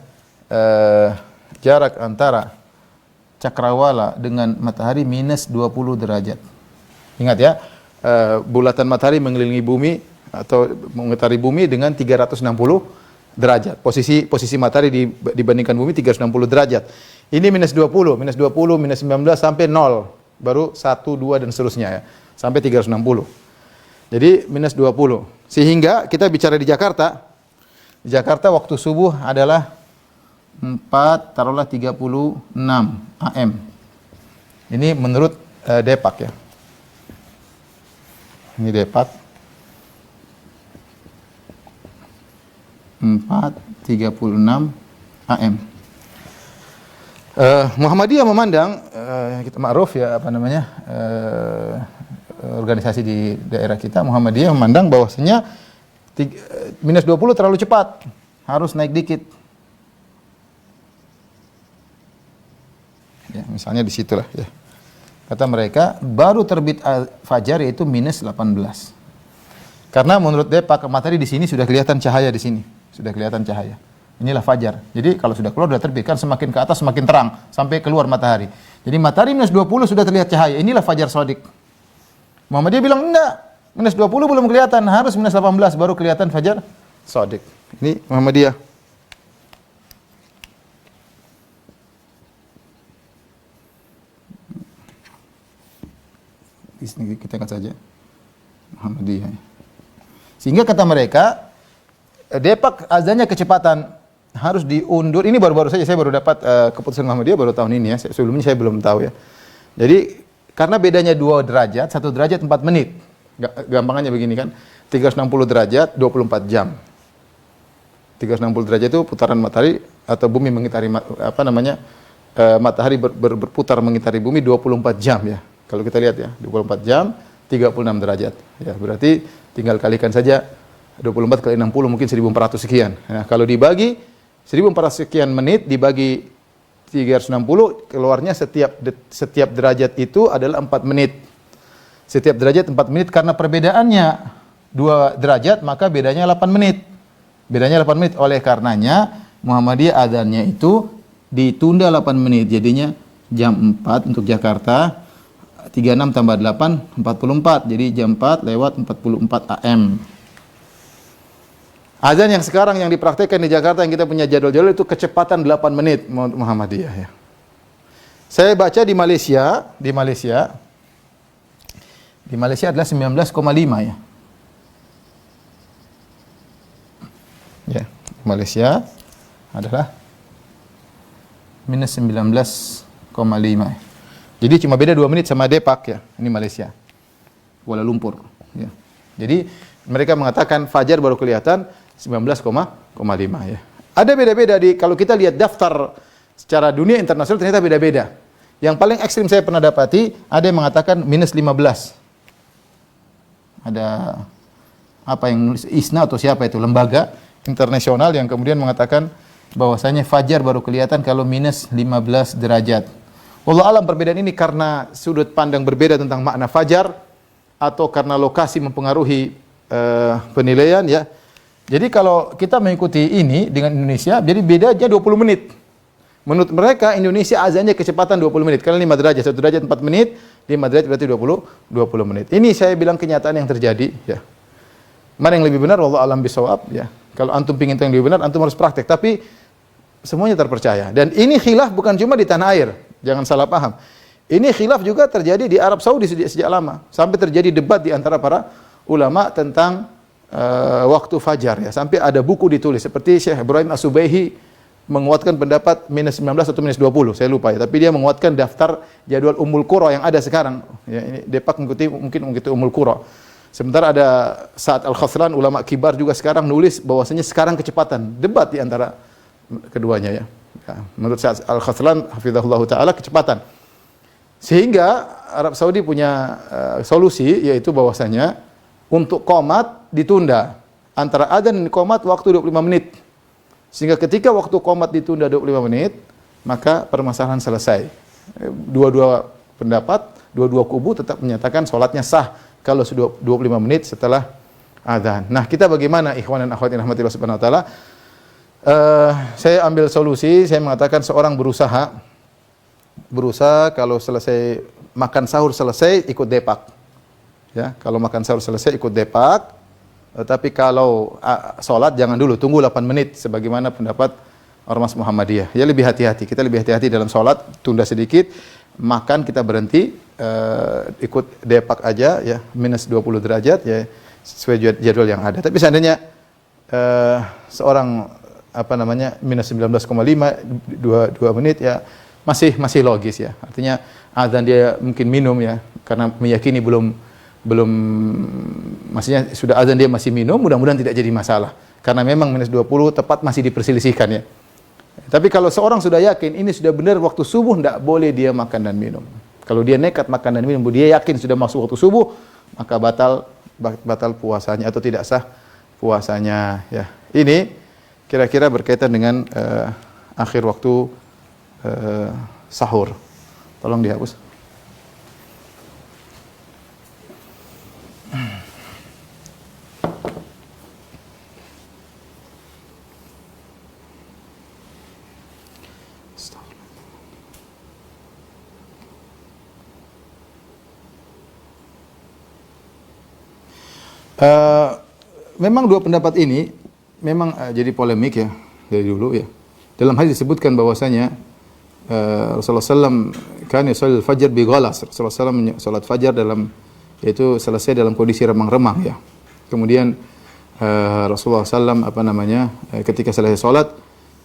Jarak antara cakrawala dengan matahari minus 20 derajat. Ingat ya, bulatan matahari mengelilingi bumi atau mengitari bumi dengan 360 derajat. Posisi matahari dibandingkan bumi 360 derajat. Ini minus 20, minus 19 sampai 0. Baru 1, 2 dan seterusnya ya. Sampai 360. Jadi minus 20. Sehingga kita bicara di Jakarta. Di Jakarta waktu subuh adalah 36 AM. Ini menurut Depak ya. Ini Depak. 4.36 AM. Muhammadiyah memandang kita ma'ruf ya organisasi di daerah kita, Muhammadiyah memandang bahwasanya minus 20 terlalu cepat, harus naik dikit. Ya, misalnya di situlah ya. Kata mereka baru terbit fajar yaitu minus 18. Karena menurut Depak matahari di sini sudah kelihatan cahaya di sini. Sudah kelihatan cahaya. Inilah fajar. Jadi kalau sudah keluar sudah terbit, kan semakin ke atas semakin terang sampai keluar matahari. Jadi matahari minus 20 sudah terlihat cahaya. Inilah fajar shadiq. Muhammadiyah bilang enggak. Minus 20 belum kelihatan, harus minus 18 baru kelihatan fajar shadiq. Ini Muhammadiyah. Di sini kita lihat saja. Muhammadiyah. Sehingga kata mereka Depak azannya kecepatan harus diundur. Ini baru-baru saja saya baru dapat keputusan Muhammadiyah baru tahun ini ya. Sebelumnya saya belum tahu ya. Jadi karena bedanya 2 derajat, 1 derajat 4 menit. Gampangannya begini kan. 360 derajat 24 jam. 360 derajat itu putaran matahari atau bumi mengitari matahari berputar mengitari bumi 24 jam ya. Kalau kita lihat ya, 24 jam 36 derajat. Ya, berarti tinggal kalikan saja 24 kali 60 mungkin 1400 sekian. Nah, kalau dibagi 1400 sekian menit dibagi 360 keluarnya setiap derajat itu adalah 4 menit. Setiap derajat 4 menit karena perbedaannya 2 derajat maka bedanya 8 menit. Bedanya 8 menit oleh karenanya Muhammadiyah adzannya itu ditunda 8 menit jadinya jam 4 untuk Jakarta 36 tambah 8 44 jadi jam 4 lewat 44 AM. Azan yang sekarang yang dipraktekkan di Jakarta yang kita punya jadwal-jadwal itu kecepatan 8 menit Muhammadiyah ya. Saya baca di Malaysia adalah 19,5 ya. Ya, Malaysia adalah minus 19,5. Jadi cuma beda 2 menit sama Depak ya. Ini Malaysia. Kuala Lumpur ya. Jadi mereka mengatakan fajar baru kelihatan 19,5 ya. Ada beda-beda kalau kita lihat daftar secara dunia internasional ternyata beda-beda. Yang paling ekstrim saya pernah dapati, ada yang mengatakan minus 15. Ada apa yang nulis ISNA atau siapa itu, lembaga internasional yang kemudian mengatakan bahwasanya fajar baru kelihatan kalau minus 15 derajat. Wallahu alam perbedaan ini karena sudut pandang berbeda tentang makna fajar atau karena lokasi mempengaruhi penilaian ya. Jadi kalau kita mengikuti ini dengan Indonesia, jadi bedanya 20 menit. Menurut mereka Indonesia azannya kecepatan 20 menit. Karena 5 derajat, 1 derajat 4 menit, 5 derajat berarti 20 menit. Ini saya bilang kenyataan yang terjadi ya. Mana yang lebih benar wallahu alam bisawab ya. Kalau antum pingin tahu yang lebih benar, antum harus praktek. Tapi semuanya terpercaya. Dan ini khilaf bukan cuma di tanah air. Jangan salah paham. Ini khilaf juga terjadi di Arab Saudi sejak lama. Sampai terjadi debat di antara para ulama tentang waktu fajar ya. Sampai ada buku ditulis seperti Syekh Ibrahim As-Subaihi menguatkan pendapat minus 19 atau minus 20, saya lupa ya. Tapi dia menguatkan daftar jadwal Ummul Qura yang ada sekarang. Ya, ini Depak mungkin mengikuti Ummul Qura. Sementara ada Sa'ad Al-Khazlan, ulama kibar juga sekarang nulis bahwasanya sekarang kecepatan. Debat di antara keduanya ya. Menurut Sa'ad Al-Khazlan hafizahullah taala kecepatan. Sehingga Arab Saudi punya solusi yaitu bahwasanya untuk qomat ditunda antara adzan dan qomat waktu 25 menit. Sehingga ketika waktu qomat ditunda 25 menit, maka permasalahan selesai. Dua-dua pendapat, dua-dua kubu tetap menyatakan salatnya sah kalau sudah 25 menit setelah adzan. Nah, kita bagaimana ikhwan dan akhwat yang rahmatillah subhanahu wa taala? Saya ambil solusi, saya mengatakan seorang berusaha kalau selesai makan sahur selesai ikut depak. Ya, kalau makan sahur selesai ikut depak. Tapi kalau sholat jangan dulu, tunggu 8 menit sebagaimana pendapat Ormas Muhammadiyah. Ya lebih hati-hati, kita lebih hati-hati dalam sholat, tunda sedikit, makan kita berhenti, ikut depak aja ya, minus 20 derajat ya, sesuai jadwal yang ada. Tapi seandainya seorang minus 19,5 2 menit ya masih logis ya. Artinya azan dia mungkin minum ya, karena meyakini belum maksudnya sudah azan dia masih minum, mudah-mudahan tidak jadi masalah. Karena memang minus 20 tepat masih diperselisihkan ya. Tapi kalau seorang sudah yakin ini sudah benar waktu subuh, tidak boleh dia makan dan minum. Kalau dia nekat makan dan minum, dia yakin sudah masuk waktu subuh, maka batal puasanya atau tidak sah puasanya ya. Ini kira-kira berkaitan dengan akhir waktu sahur. Tolong dihapus. Memang dua pendapat ini memang jadi polemik ya dari dulu ya. Dalam hadis disebutkan bahwasanya Rasulullah SAW kan yusalli fajar bi ghalas. Rasulullah SAW salat fajar yaitu selesai dalam kondisi remang-remang ya. Kemudian Rasulullah SAW ketika selesai salat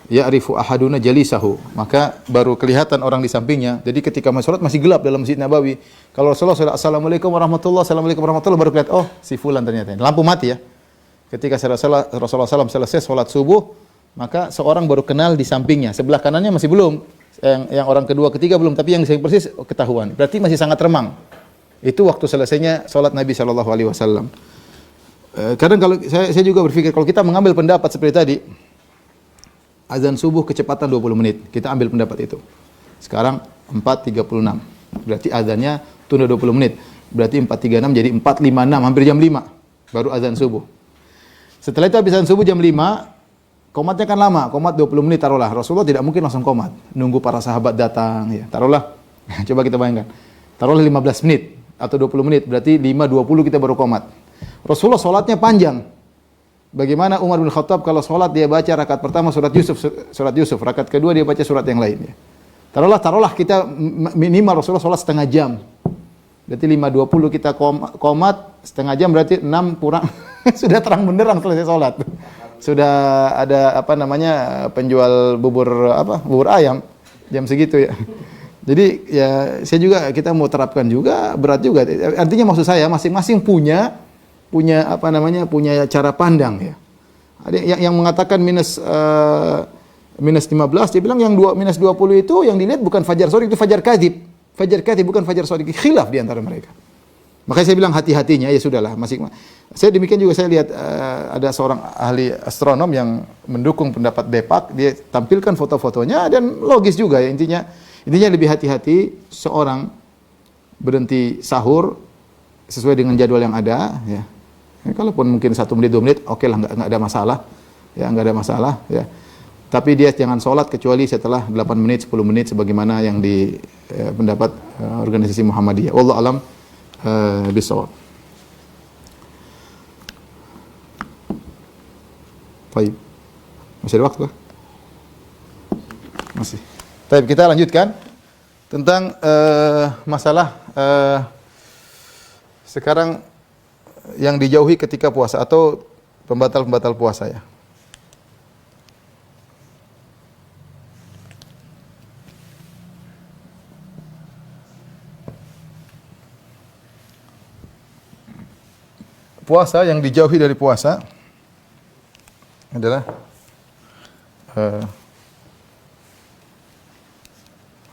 ya'rifu ahaduna jalisahu, maka baru kelihatan orang di sampingnya. Jadi ketika masuk salat masih gelap dalam Masjid Nabawi. Kalau Rasulullah SAW assalamualaikum warahmatullahi baru kelihatan oh si fulan ternyata. Lampu mati ya. Ketika Rasulullah SAW selesai salat subuh, maka seorang baru kenal di sampingnya. Sebelah kanannya masih belum. Yang orang kedua, ketiga belum, tapi yang di samping persis ketahuan. Berarti masih sangat remang. Itu waktu selesainya salat Nabi SAW. Kadang kalau saya juga berpikir kalau kita mengambil pendapat seperti tadi, azan subuh kecepatan 20 menit. Kita ambil pendapat itu. Sekarang 4.36. Berarti azannya tunda 20 menit. Berarti 4.36 jadi 4.56, hampir jam 5 baru azan subuh. Setelah itu habis azan subuh jam 5, komatnya kan lama, komat 20 menit taruhlah. Rasulullah tidak mungkin langsung komat, nunggu para sahabat datang ya. Taruhlah. Coba kita bayangkan. Taruhlah 15 menit atau 20 menit, berarti 5.20 kita baru komat. Rasulullah salatnya panjang. Bagaimana Umar bin Khattab kalau salat dia baca rakaat pertama surat Yusuf, rakaat kedua dia baca surat yang lain ya. Taruhlah kita minimal Rasulullah salat setengah jam. Berarti 5.20 kita komat setengah jam, berarti 6 kurang sudah terang benderang selesai salat. Sudah ada penjual bubur ayam jam segitu ya. Jadi ya kita mau terapkan juga, berat juga. Artinya maksud saya masing-masing punya cara pandang ya. Ada yang mengatakan minus minus 15, dia bilang yang minus 20 itu yang dilihat bukan fajar shadiq, itu fajar kadhib. Fajar kadhib bukan fajar shadiq. Khilaf di antara mereka. Makanya saya bilang hati-hatinya, ya sudahlah. Saya demikian juga saya lihat ada seorang ahli astronom yang mendukung pendapat Deepak, dia tampilkan foto-fotonya dan logis juga ya, intinya lebih hati-hati seorang berhenti sahur sesuai dengan jadwal yang ada ya. Kalaupun mungkin 1 menit 2 menit oke lah, nggak ada masalah. Ya, nggak ada masalah ya. Tapi dia jangan sholat kecuali setelah 8 menit 10 menit sebagaimana yang di pendapat organisasi Muhammadiyah. Wallahu alam bisawab. Baik. Masih ada waktu kah? Masih. Baik, kita lanjutkan tentang masalah sekarang yang dijauhi ketika puasa atau pembatal-pembatal puasa ya. Puasa yang dijauhi dari puasa adalah ada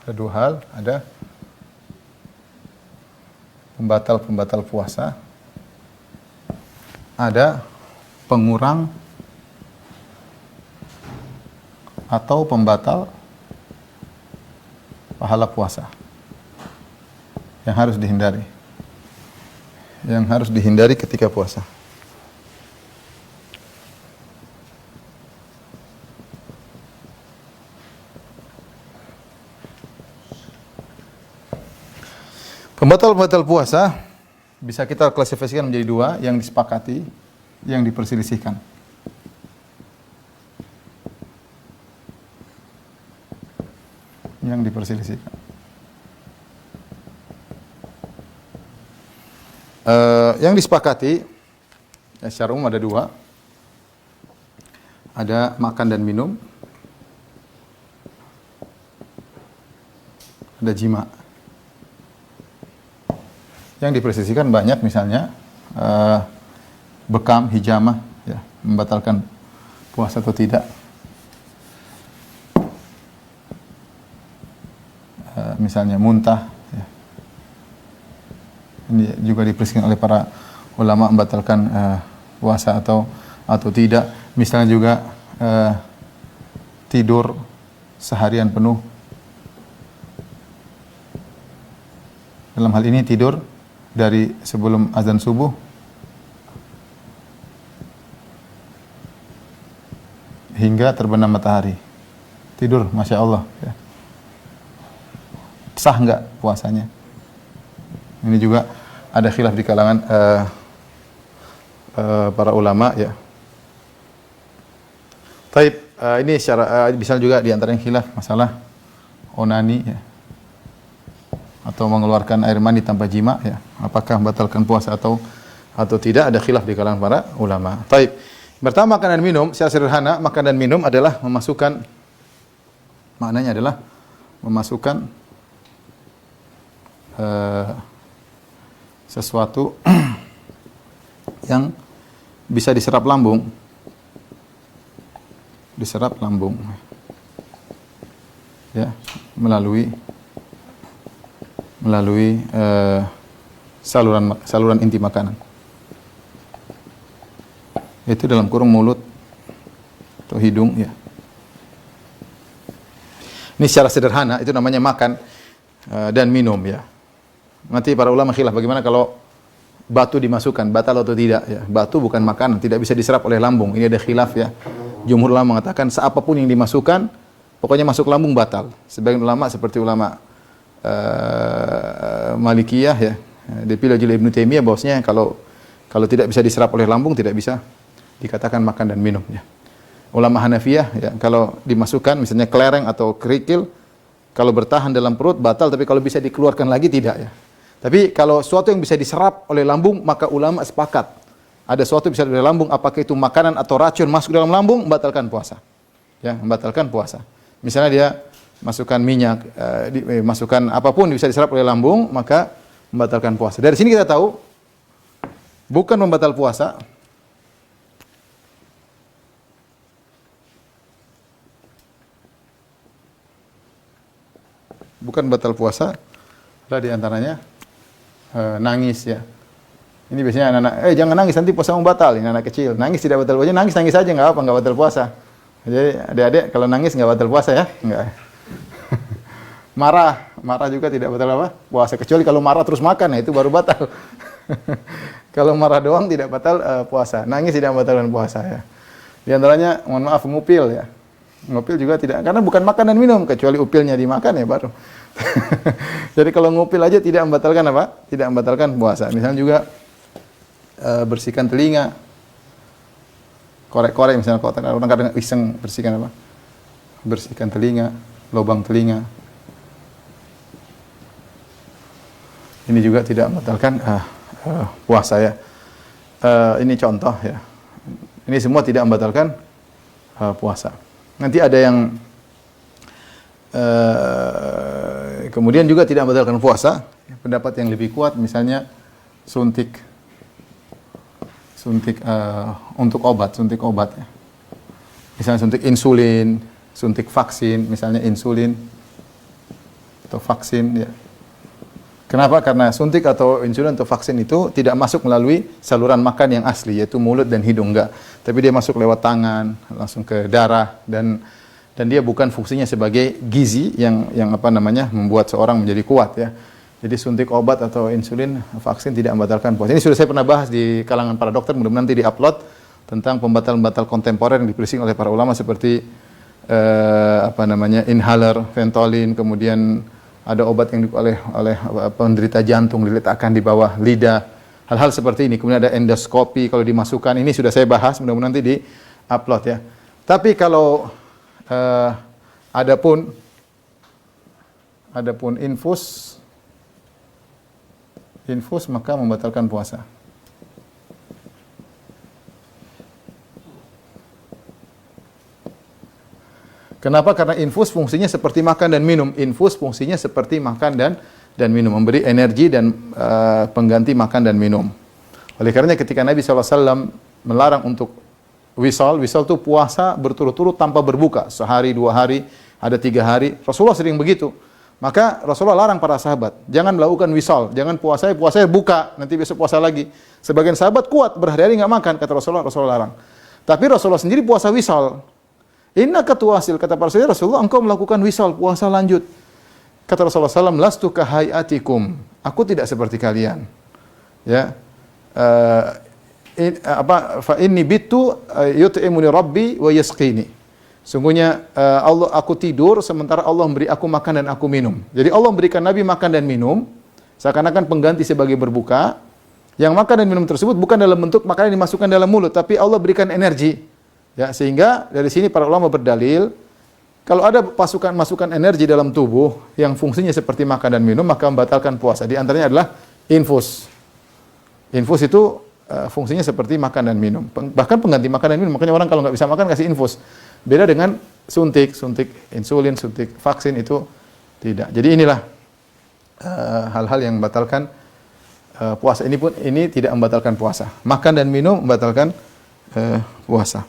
2 hal, ada pembatal-pembatal puasa, ada pengurang atau pembatal pahala puasa yang harus dihindari. Yang harus dihindari ketika puasa. Pembatal-pembatal puasa bisa kita klasifikasikan menjadi 2, yang disepakati, yang diperselisihkan. Yang diperselisihkan. Yang disepakati ya, secara umum ada 2. Ada makan dan minum, ada jima. Yang dipresisikan banyak, misalnya bekam, hijamah, ya, membatalkan puasa atau tidak. Misalnya muntah, ya. Ini juga dipresisikan oleh para ulama membatalkan puasa atau tidak. Misalnya juga tidur seharian penuh. Dalam hal ini tidur dari sebelum azan subuh hingga terbenam matahari. Tidur, Masya Allah. Ya. Sah enggak puasanya? Ini juga ada khilaf di kalangan para ulama ya. Taib, ini secara bisa juga di antara yang khilaf masalah onani ya. Atau mengeluarkan air mani tanpa jima ya, apakah membatalkan puasa atau tidak, ada khilaf di kalangan para ulama. Taib. Pertama, makan dan minum secara sederhana, makan dan minum adalah memasukkan, maknanya adalah memasukkan sesuatu yang bisa diserap lambung, ya, melalui saluran inti makanan. Itu dalam kurung mulut atau hidung ya. Ini secara sederhana itu namanya makan dan minum ya. Nanti para ulama khilaf bagaimana kalau batu dimasukkan, batal atau tidak ya. Batu bukan makanan, tidak bisa diserap oleh lambung. Ini ada khilaf ya. Jumhur ulama mengatakan apapun yang dimasukkan pokoknya masuk lambung batal. Sebagian ulama seperti ulama Malikiyah ya, dipilih oleh Ibnu Taimiyah bahwasanya kalau tidak bisa diserap oleh lambung tidak bisa dikatakan makan dan minum ya. Ulama Hanafiyah ya, kalau dimasukkan misalnya kelereng atau kerikil, kalau bertahan dalam perut batal, tapi kalau bisa dikeluarkan lagi tidak ya. Tapi kalau suatu yang bisa diserap oleh lambung, maka ulama sepakat ada suatu yang bisa dari lambung, apakah itu makanan atau racun masuk dalam lambung, membatalkan puasa ya, membatalkan puasa. Misalnya dia masukkan minyak, masukkan apapun bisa diserap oleh lambung, maka membatalkan puasa. Dari sini kita tahu bukan membatal puasa bukan batal puasa. Ada di antaranya nangis ya. Ini biasanya anak-anak, jangan nangis nanti puasamu batal. Ini anak kecil, nangis tidak batal puasa, nangis aja nggak apa, nggak batal puasa. Jadi adik-adik kalau nangis nggak batal puasa ya, nggak. Marah juga tidak batal apa? Puasa, kecuali kalau marah terus makan, itu baru batal. Kalau marah doang tidak batal puasa, nangis tidak batalkan puasa ya. Di antaranya, mohon maaf, ngupil ya. Ngupil juga tidak, karena bukan makan dan minum, kecuali upilnya dimakan ya baru. Jadi kalau ngupil aja tidak membatalkan apa? Tidak membatalkan puasa. Misalnya juga bersihkan telinga, korek-korek misalnya, orang kadang iseng bersihkan apa? Bersihkan telinga, lubang telinga. Ini juga tidak membatalkan puasa ya. Ini contoh ya. Ini semua tidak membatalkan puasa. Nanti ada yang kemudian juga tidak membatalkan puasa. Pendapat yang lebih kuat misalnya suntik untuk obat ya. Misalnya suntik insulin, suntik vaksin, misalnya insulin atau vaksin ya. Kenapa? Karena suntik atau insulin atau vaksin itu tidak masuk melalui saluran makan yang asli, yaitu mulut dan hidung, enggak. Tapi dia masuk lewat tangan, langsung ke darah, dan dia bukan fungsinya sebagai gizi yang membuat seorang menjadi kuat ya. Jadi suntik obat atau insulin, vaksin tidak membatalkan puasa. Ini sudah saya pernah bahas di kalangan para dokter, mudah-mudahan nanti di-upload tentang pembatal-pembatal kontemporer yang diprising oleh para ulama seperti inhaler, Ventolin, kemudian ada obat yang oleh penderita jantung diletakkan di bawah lidah. Hal-hal seperti ini. Kemudian ada endoskopi kalau dimasukkan. Ini sudah saya bahas, mudah-mudahan nanti di-upload ya. Tapi kalau adapun infus maka membatalkan puasa. Kenapa? Karena infus fungsinya seperti makan dan minum. Infus fungsinya seperti makan dan minum, memberi energi dan pengganti makan dan minum. Oleh karenanya ketika Nabi SAW melarang untuk wisal itu puasa berturut-turut tanpa berbuka, sehari, 2 hari, ada 3 hari. Rasulullah sering begitu. Maka Rasulullah larang para sahabat, jangan melakukan wisal, jangan puasa buka, nanti besok puasa lagi. Sebagian sahabat kuat berhari-hari nggak makan, kata Rasulullah larang. Tapi Rasulullah sendiri puasa wisal. Innaka tuwasil, kata para sahabat, Rasulullah engkau melakukan wisal, puasa lanjut. Kata Rasulullah SAW, lastu kahayatikum, aku tidak seperti kalian. Ya, fa inni bitu yut'imuni rabbi wa yasqini. Sungguhnya aku tidur sementara Allah memberi aku makan dan aku minum. Jadi Allah memberikan Nabi makan dan minum, seakan-akan pengganti sebagai berbuka. Yang makan dan minum tersebut bukan dalam bentuk makanan yang dimasukkan dalam mulut, tapi Allah berikan energi. Ya, sehingga dari sini para ulama berdalil, kalau ada masukan energi dalam tubuh yang fungsinya seperti makan dan minum, maka membatalkan puasa. Di antaranya adalah infus. Infus itu fungsinya seperti makan dan minum. Bahkan pengganti makan dan minum. Makanya orang kalau nggak bisa makan kasih infus. Beda dengan suntik insulin, suntik vaksin itu tidak. Jadi inilah hal-hal yang membatalkan puasa. Ini tidak membatalkan puasa. Makan dan minum membatalkan puasa.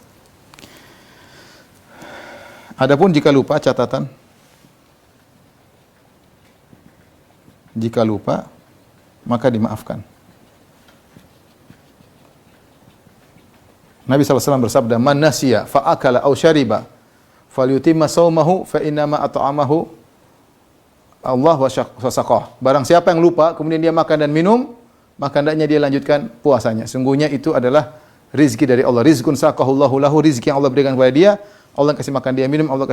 Adapun jika lupa, catatan. Jika lupa, maka dimaafkan. Nabi SAW bersabda, "Man nasiya fa akala aw syariba falyutimma shaumahu fa innama at'amahu Allah wa saqah." Barang siapa yang lupa kemudian dia makan dan minum, maka hendaknya dia lanjutkan puasanya. Sungguhnya itu adalah rizki dari Allah. Rizqun saqahullahu lahu, rizki yang Allah berikan kepada dia. Allah kasih makan dia minum, Allah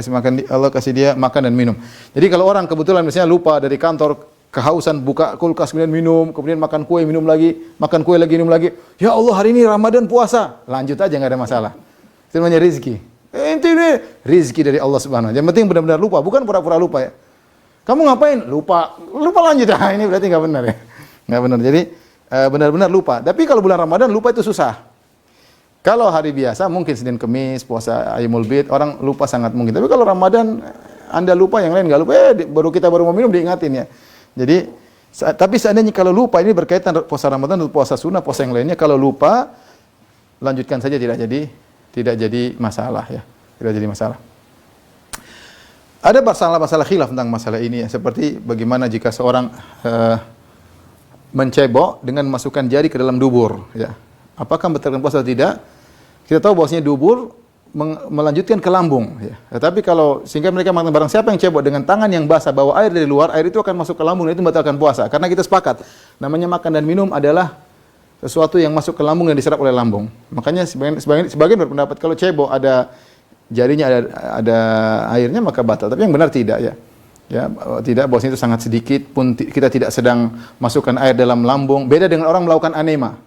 kasih dia makan dan minum. Jadi kalau orang kebetulan misalnya lupa dari kantor, kehausan, buka kulkas kemudian minum, kemudian makan kue minum lagi, makan kue lagi minum lagi. Ya Allah, hari ini Ramadan puasa. Lanjut aja, enggak ada masalah. Itu namanya rezeki. Ini rezeki dari Allah Subhanahu wa taala. Yang penting benar-benar lupa, bukan pura-pura lupa ya. Kamu ngapain? Lupa lanjut. Ah, ini berarti enggak benar ya. Enggak benar. Jadi benar-benar lupa. Tapi kalau bulan Ramadan lupa itu susah. Kalau hari biasa mungkin Senin Kemis, puasa Ayyamul Bid, orang lupa sangat mungkin. Tapi kalau Ramadan Anda lupa, yang lain enggak lupa, kita baru mau minum diingatin ya. Jadi tapi seandainya kalau lupa, ini berkaitan puasa Ramadan atau puasa sunnah, puasa yang lainnya, kalau lupa lanjutkan saja, tidak jadi masalah ya. Tidak jadi masalah. Ada masalah-masalah khilaf tentang masalah ini ya, seperti bagaimana jika seorang mencebok dengan memasukkan jari ke dalam dubur ya. Apakah membatalkan puasa atau tidak? Kita tahu bahwasanya dubur melanjutkan ke lambung ya. Tetapi kalau sehingga mereka mengatakan barang siapa yang cebok dengan tangan yang basah bawa air dari luar, air itu akan masuk ke lambung dan itu membatalkan puasa. Karena kita sepakat namanya makan dan minum adalah sesuatu yang masuk ke lambung dan diserap oleh lambung. Makanya sebagian berpendapat kalau cebok ada jarinya ada airnya maka batal. Tapi yang benar tidak ya. Ya, tidak, bahwasanya itu sangat sedikit pun kita tidak sedang masukkan air dalam lambung. Beda dengan orang melakukan anema.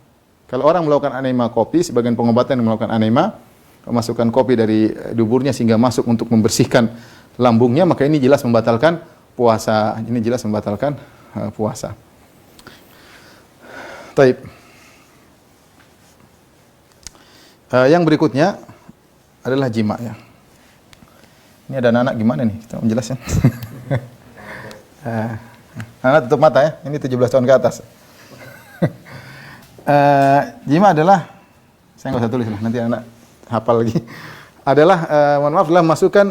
Kalau orang melakukan anema kopi, sebagian pengobatan yang melakukan anema, memasukkan kopi dari duburnya sehingga masuk untuk membersihkan lambungnya, maka ini jelas membatalkan puasa. Ini jelas membatalkan puasa. Taib. Yang berikutnya adalah jima ya. Ini ada anak-anak gimana nih? Kita menjelaskan. Anak tutup mata ya. Ini 17 tahun ke atas. Jima adalah, saya nggak usah tulis lah, nanti anak hafal lagi. Adalah, mohon maaf, adalah masukkan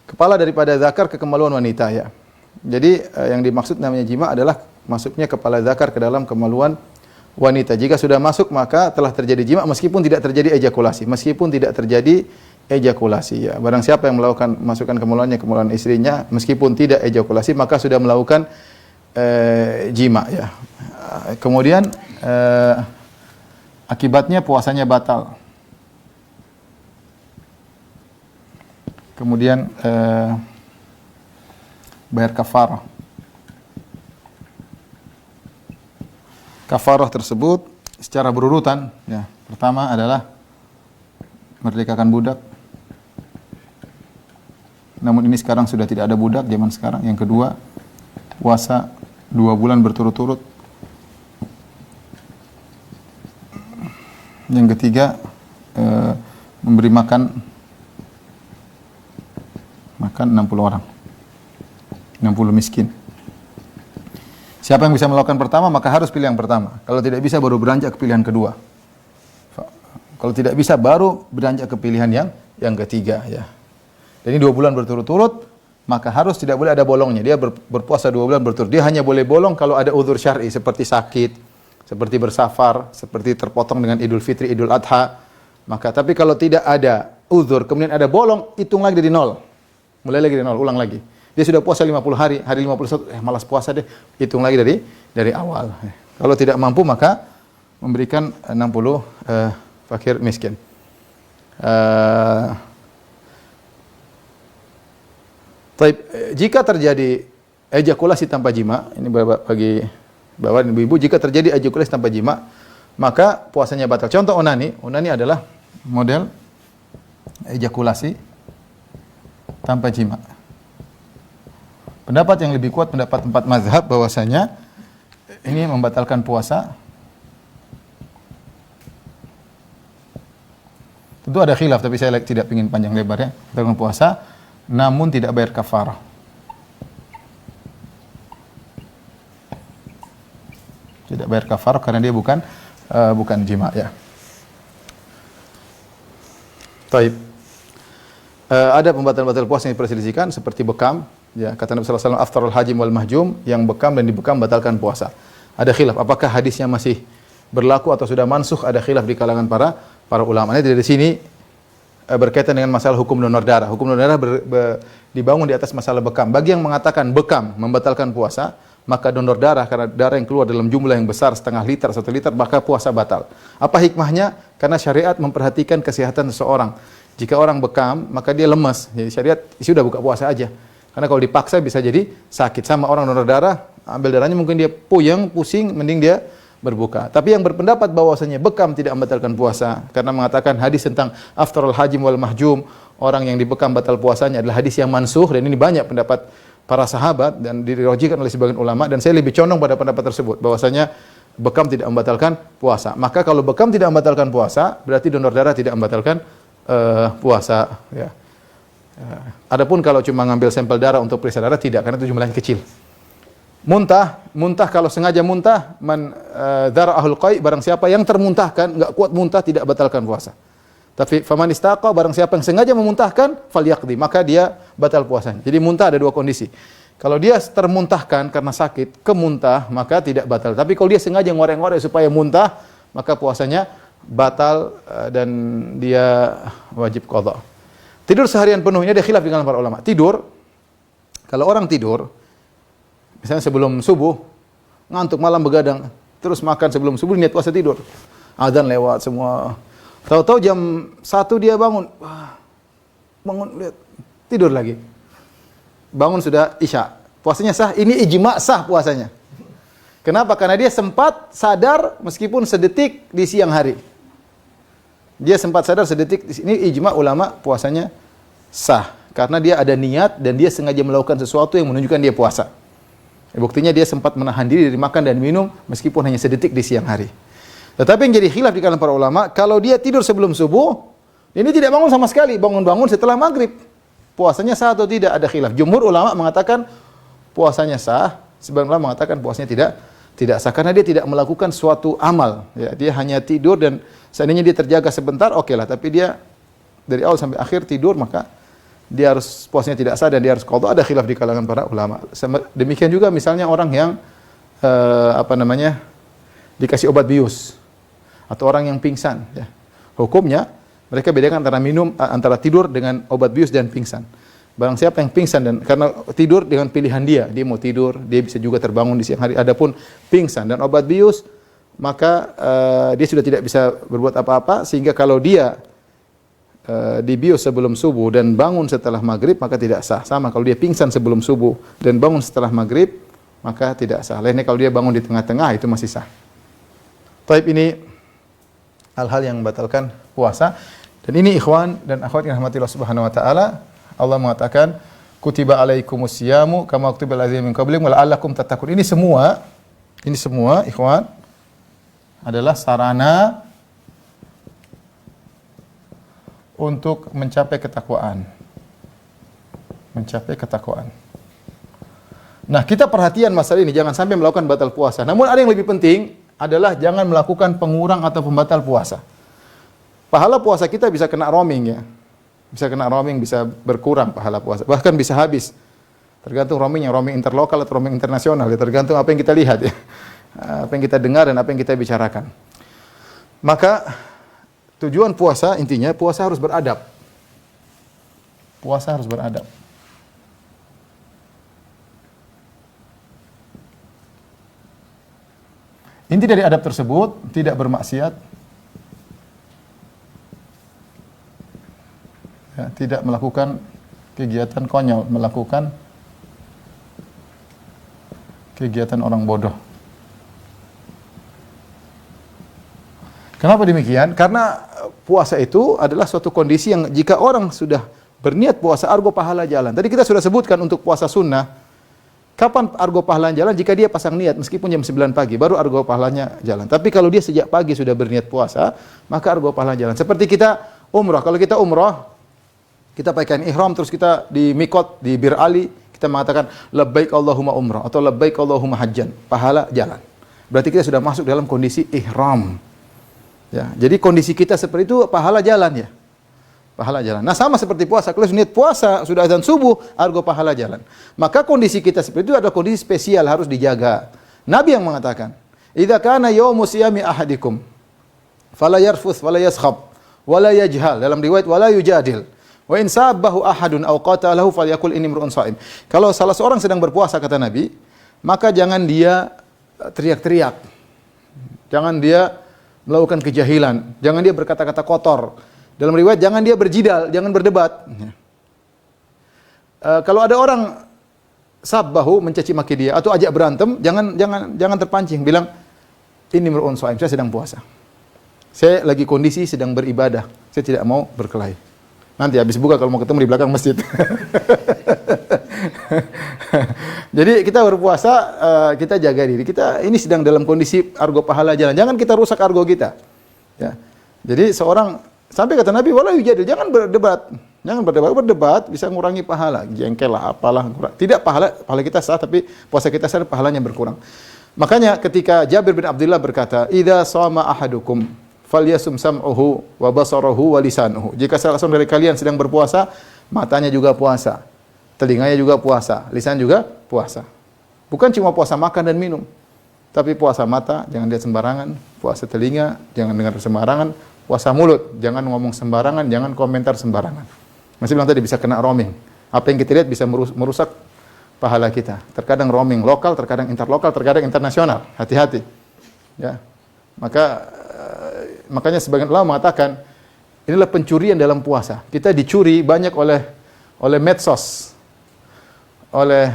kepala daripada zakar ke kemaluan wanita ya. Jadi yang dimaksud namanya jima adalah masuknya kepala zakar ke dalam kemaluan wanita. Jika sudah masuk maka telah terjadi jima meskipun tidak terjadi ejakulasi. Meskipun tidak terjadi ejakulasi ya. Barang siapa yang melakukan masukkan kemaluannya kemaluan istrinya meskipun tidak ejakulasi maka sudah melakukan jima ya. Kemudian akibatnya puasanya batal. Kemudian bayar kafarah. Kafarah tersebut secara berurutan ya. Pertama adalah merdekakan budak. Namun ini sekarang sudah tidak ada budak zaman sekarang. Yang kedua, puasa 2 bulan berturut-turut. Yang ketiga, memberi makan 60 orang. 60 miskin. Siapa yang bisa melakukan pertama, maka harus pilih yang pertama. Kalau tidak bisa, baru beranjak ke pilihan kedua. Kalau tidak bisa, baru beranjak ke pilihan yang ketiga. Ya. Dan ini 2 bulan berturut-turut, maka harus tidak boleh ada bolongnya. Dia berpuasa 2 bulan berturut. Dia hanya boleh bolong kalau ada uzur syar'i, seperti sakit, seperti bersafar, seperti terpotong dengan Idul Fitri, Idul Adha. Maka, tapi kalau tidak ada uzur, kemudian ada bolong, hitung lagi dari nol. Mulai lagi dari nol, ulang lagi. Dia sudah puasa 50 hari, hari 51, malas puasa deh, hitung lagi dari awal. Kalau tidak mampu maka memberikan 60 fakir miskin. Jika terjadi ejakulasi tanpa jima, ini bagi bapak dan ibu-ibu, jika terjadi ejakulasi tanpa jima, maka puasanya batal. Contoh onani adalah model ejakulasi tanpa jima. Pendapat yang lebih kuat, pendapat 4 mazhab bahwasanya ini membatalkan puasa. Tentu ada khilaf, tapi saya tidak ingin panjang lebar ya. Membatalkan puasa, namun tidak bayar kafarah. Tidak bayar kafarah karena dia bukan jima ya. Taib. Ada pembatalan-pembatalan puasa yang diperselisihkan seperti bekam. Ya, kata Nabi sallallahu alaihi wasallam, aftarul hajim wal mahjum, yang bekam dan dibekam batalkan puasa. Ada khilaf apakah hadisnya masih berlaku atau sudah mansukh, ada khilaf di kalangan para ulama. Ini dari sini berkaitan dengan masalah hukum donor darah. Hukum donor darah dibangun di atas masalah bekam. Bagi yang mengatakan bekam membatalkan puasa, maka donor darah karena darah yang keluar dalam jumlah yang besar, setengah liter, 1 liter, maka puasa batal. Apa hikmahnya? Karena syariat memperhatikan kesehatan seseorang. Jika orang bekam, maka dia lemas. Jadi syariat sudah buka puasa aja. Karena kalau dipaksa bisa jadi sakit. Sama orang donor darah, ambil darahnya mungkin dia puyeng, pusing, mending dia berbuka. Tapi yang berpendapat bahwasanya bekam tidak membatalkan puasa karena mengatakan hadis tentang aftarul hajim wal mahjum, orang yang dibekam batal puasanya adalah hadis yang mansukh, dan ini banyak pendapat para sahabat dan dirojihkan oleh sebagian ulama, dan saya lebih condong pada pendapat tersebut bahwasanya bekam tidak membatalkan puasa. Maka kalau bekam tidak membatalkan puasa, berarti donor darah tidak membatalkan puasa ya. Adapun kalau cuma ngambil sampel darah untuk periksa darah tidak, karena itu jumlahnya kecil. Muntah kalau sengaja muntah, man dara'ahul qai, barang siapa yang termuntahkan, enggak kuat muntah, tidak batalkan puasa. Tapi faman istaqa, barang siapa yang sengaja memuntahkan, falyaqdi, maka dia batal puasanya. Jadi muntah ada dua kondisi. Kalau dia termuntahkan karena sakit, kemuntah, maka tidak batal. Tapi kalau dia sengaja ngorek-ngorek supaya muntah, maka puasanya batal dan dia wajib qadha. Tidur seharian penuhnya ada khilaf di kalangan para ulama. Tidur, kalau orang tidur, misalnya sebelum subuh, ngantuk malam begadang, terus makan sebelum subuh, niat puasa tidur. Adzan lewat semua. Tahu-tahu jam 1 dia bangun. Wah, bangun, lihat, tidur lagi. Bangun sudah isya. Puasanya sah, ini ijma sah puasanya. Kenapa? Karena dia sempat sadar meskipun sedetik di siang hari. Dia sempat sadar sedetik, ini ijma ulama puasanya sah. Karena dia ada niat dan dia sengaja melakukan sesuatu yang menunjukkan dia puasa. Buktinya dia sempat menahan diri dari makan dan minum meskipun hanya sedetik di siang hari. Tetapi yang jadi khilaf di kalangan para ulama, kalau dia tidur sebelum subuh, ini tidak bangun sama sekali, bangun-bangun setelah maghrib. Puasanya sah atau tidak? Ada khilaf. Jumhur ulama mengatakan puasanya sah, sebagian ulama mengatakan puasanya tidak sah karena dia tidak melakukan suatu amal. Ya, dia hanya tidur dan seandainya dia terjaga sebentar, oke lah. Tapi dia dari awal sampai akhir tidur, maka dia harus puasanya tidak sah dan dia harus qadha. Ada khilaf di kalangan para ulama. Demikian juga misalnya orang yang dikasih obat bius atau orang yang pingsan, ya. Hukumnya mereka bedakan antara tidur dengan obat bius dan pingsan. Barang siapa yang pingsan dan karena tidur dengan pilihan dia mau tidur, dia bisa juga terbangun di siang hari. Adapun pingsan dan obat bius, maka dia sudah tidak bisa berbuat apa-apa, sehingga kalau dia dibius sebelum subuh dan bangun setelah maghrib, maka tidak sah. Sama kalau dia pingsan sebelum subuh dan bangun setelah maghrib, maka tidak sah. Lainnya kalau dia bangun di tengah-tengah, itu masih sah. Taib, ini hal-hal yang membatalkan puasa. Dan ini ikhwan dan akhwat yang rahmatillah subhanahu wa ta'ala, Allah mengatakan, kutiba alaikumus siyamu kama kutiba alal ladzina min qablikum la'allakum tattaqun. Ini semua ikhwan adalah sarana untuk mencapai ketakwaan. Mencapai ketakwaan. Nah, kita perhatian masalah ini, jangan sampai melakukan batal puasa. Namun ada yang lebih penting adalah jangan melakukan pengurang atau pembatal puasa. Pahala puasa kita bisa kena roaming, ya. Bisa kena roaming, bisa berkurang pahala puasa. Bahkan bisa habis. Tergantung roamingnya, roaming interlokal atau roaming internasional, ya. Tergantung apa yang kita lihat, ya. Apa yang kita dengar dan apa yang kita bicarakan. Maka tujuan puasa, intinya puasa harus beradab. Puasa harus beradab. Inti dari adab tersebut tidak bermaksiat, ya, tidak melakukan kegiatan konyol, melakukan kegiatan orang bodoh. Kenapa demikian? Karena puasa itu adalah suatu kondisi yang jika orang sudah berniat puasa, argo pahala jalan. Tadi kita sudah sebutkan untuk puasa sunnah, kapan argo pahalanya jalan? Jika dia pasang niat meskipun jam 9 pagi, baru argo pahalanya jalan. Tapi kalau dia sejak pagi sudah berniat puasa, maka argo pahalanya jalan. Seperti kita umrah. Kalau kita umrah, kita pakaian ihram, terus kita di mikot, di Bir Ali, kita mengatakan labbaik Allahumma umrah atau labbaik Allahumma hajjan. Pahala jalan. Berarti kita sudah masuk dalam kondisi ihram. Ya, jadi kondisi kita seperti itu, pahala jalan, ya. Pahala jalan. Nah, sama seperti puasa. Kalau niat puasa, sudah azan subuh, argo pahala jalan. Maka kondisi kita seperti itu adalah kondisi spesial, harus dijaga. Nabi yang mengatakan, "Idza kana yaumu siyami ahadikum, fala yarfuth wala yaskhab wala yajhal." Dalam riwayat wala yujadil. Wa in sabbahu ahadun aw qatalahu falyakul inni imru'un shaim. Kalau salah seorang sedang berpuasa, kata Nabi, maka jangan dia teriak-teriak. Jangan dia melakukan kejahilan, jangan dia berkata-kata kotor. Dalam riwayat jangan dia berjidal, jangan berdebat. Kalau ada orang sabbahu, mencaci maki dia atau ajak berantem, jangan terpancing, bilang ini imru'un shaim, saya sedang puasa. Saya lagi kondisi sedang beribadah, saya tidak mau berkelahi. Nanti habis buka kalau mau ketemu di belakang masjid. Jadi kita berpuasa, kita jaga diri. Kita ini sedang dalam kondisi argo pahala jalan. Jangan kita rusak argo kita. Ya. Jadi seorang sampai kata Nabi, wala yujadil, jangan berdebat. Jangan berdebat bisa mengurangi pahala. Jengkel lah, apalah. Tidak, pahala kita sah, tapi puasa kita sah, pahalanya berkurang. Makanya ketika Jabir bin Abdullah berkata, "Idza shama ahadukum falyasum sam'uhu wa basarahu wa lisanuhu. Jika salah seorang dari kalian sedang berpuasa, matanya juga puasa, telinganya juga puasa, lisan juga puasa. Bukan cuma puasa makan dan minum, tapi puasa mata, jangan lihat sembarangan, puasa telinga, jangan dengar sembarangan, puasa mulut, jangan ngomong sembarangan, jangan komentar sembarangan. Masih bilang tadi bisa kena roaming. Apa yang kita lihat bisa merusak pahala kita. Terkadang roaming lokal, terkadang interlokal, terkadang internasional. Hati-hati. Ya. Makanya sebagian ulama mengatakan inilah pencurian dalam puasa. Kita dicuri banyak oleh medsos, oleh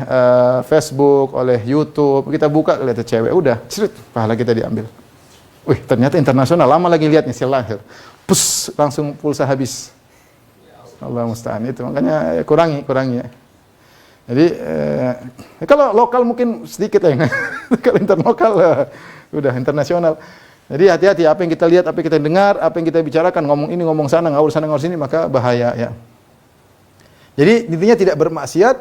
Facebook, oleh YouTube. Kita buka lihat cewek, udah, cerit, pahala kita diambil. Wih, ternyata internasional. Lama lagi lihatnya si lahir. Pus, langsung pulsa habis. Allah musta'an itu. Makanya kurangi ya. Jadi kalau lokal mungkin sedikit ya. Kalau interlokal udah internasional. Jadi hati-hati apa yang kita lihat, apa yang kita dengar, apa yang kita bicarakan, ngomong ini, ngomong sana, ngawur sana, ngawur sini, maka bahaya ya. Jadi intinya tidak bermaksiat,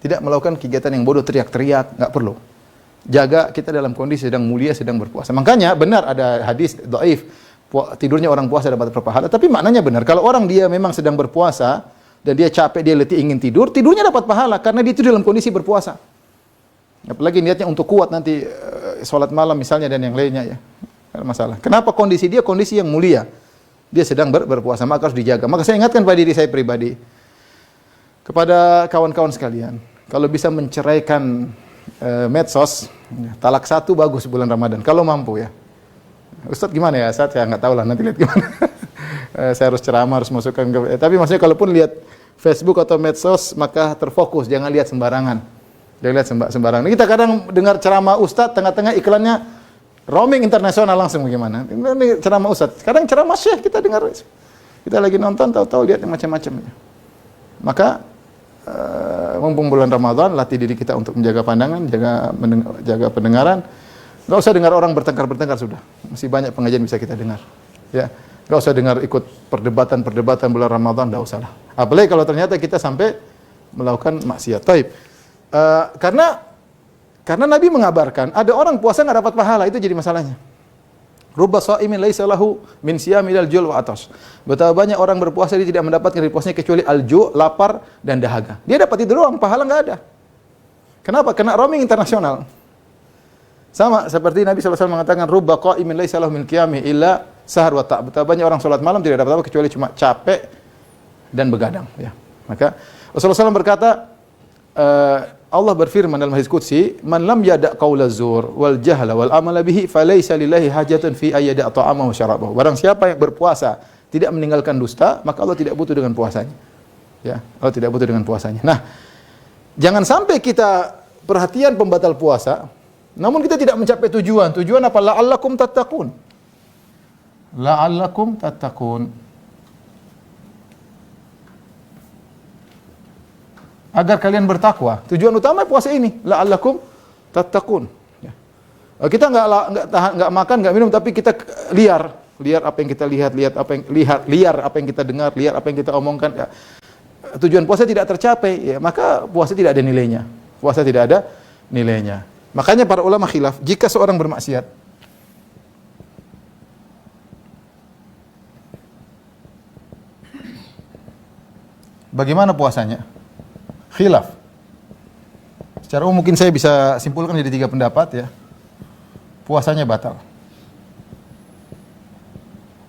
tidak melakukan kegiatan yang bodoh, teriak-teriak, enggak perlu. Jaga kita dalam kondisi sedang mulia, sedang berpuasa. Makanya benar ada hadis dhaif, tidurnya orang puasa dapat berpahala, tapi maknanya benar. Kalau orang dia memang sedang berpuasa dan dia capek, dia letih ingin tidur, tidurnya dapat pahala karena dia itu dalam kondisi berpuasa. Apalagi niatnya untuk kuat nanti sholat malam misalnya dan yang lainnya ya. Masalah. Kenapa kondisi dia kondisi yang mulia? Dia sedang berpuasa, maka harus dijaga. Maka saya ingatkan pada diri saya pribadi, kepada kawan-kawan sekalian, kalau bisa menceraikan medsos, talak 1 bagus bulan Ramadan, kalau mampu ya. Ustaz gimana ya? Saya nggak tahu lah, nanti lihat gimana. Saya harus ceramah, harus masukkan ke... Tapi maksudnya kalaupun lihat Facebook atau medsos, maka terfokus, jangan lihat sembarangan. Jangan lihat sembarangan. Kita kadang dengar ceramah Ustaz, tengah-tengah iklannya roaming internasional langsung bagaimana? Ini ceramah Ustaz. Kadang ceramah Syekh kita dengar. Kita lagi nonton, tahu-tahu lihat yang macam-macam. Maka mumpung bulan Ramadan, latih diri kita untuk menjaga pandangan, jaga pendengaran. Enggak usah dengar orang bertengkar-bertengkar sudah. Masih banyak pengajian bisa kita dengar. Ya. Enggak usah dengar ikut perdebatan bulan Ramadan, enggak usah lah. Apalagi kalau ternyata kita sampai melakukan maksiat. Taib. Karena Nabi mengabarkan, ada orang puasa nggak dapat pahala, itu jadi masalahnya. Rubba sha'imin laisa lahu min siyami ilal jul' wa atash. Betapa banyak orang berpuasa dia tidak mendapatkan dari puasanya kecuali al-ju', lapar dan dahaga. Dia dapat itu doang, pahala nggak ada. Kenapa? Kena roaming internasional. Sama seperti Nabi SAW mengatakan, Rubba qa'imin laisa lahu min qiyami illa sahar wa ta'. Betapa banyak orang salat malam tidak dapat apa kecuali cuma capek dan begadang. Ya. Maka Rasulullah SAW berkata, Allah berfirman dalam hadis qudsi, "Man lam yada' qaula zur wal jahla wal amala bihi falaysa lillahi hajatun fi ayyada' ta'amahu wa syarabahu." Barang siapa yang berpuasa tidak meninggalkan dusta, maka Allah tidak butuh dengan puasanya. Ya, Allah tidak butuh dengan puasanya. Nah, jangan sampai kita perhatian pembatal puasa, namun kita tidak mencapai tujuan. Tujuan apa? La'allakum tattaqun. La'allakum tattaqun. Agar kalian bertakwa. Tujuan utama puasa ini, la'allakum tattaqun. Ya. Kita enggak makan, enggak minum, tapi kita liar apa yang kita lihat apa yang kita dengar, liar apa yang kita omongkan. Ya. Tujuan puasa tidak tercapai, ya, maka puasa tidak ada nilainya. Puasa tidak ada nilainya. Makanya para ulama khilaf, jika seorang bermaksiat, bagaimana puasanya? Khilaf. Secara umum mungkin saya bisa simpulkan jadi 3 pendapat ya. Puasanya batal.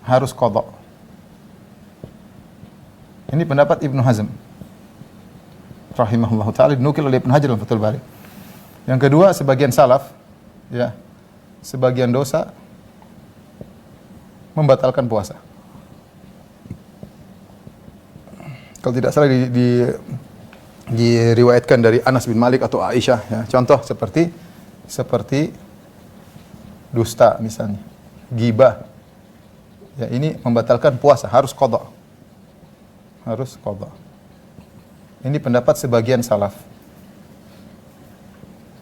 Harus qadha. Ini pendapat Ibnu Hazm rahimahullahu taala, dinukil oleh Ibnu Hajar dalam Fathul Bari. Yang kedua, sebagian salaf ya, sebagian dosa membatalkan puasa. Kalau tidak salah diriwayatkan dari Anas bin Malik atau Aisyah ya. Contoh seperti dusta misalnya, ghibah. Ya, ini membatalkan puasa, harus qadha. Harus qadha. Ini pendapat sebagian salaf.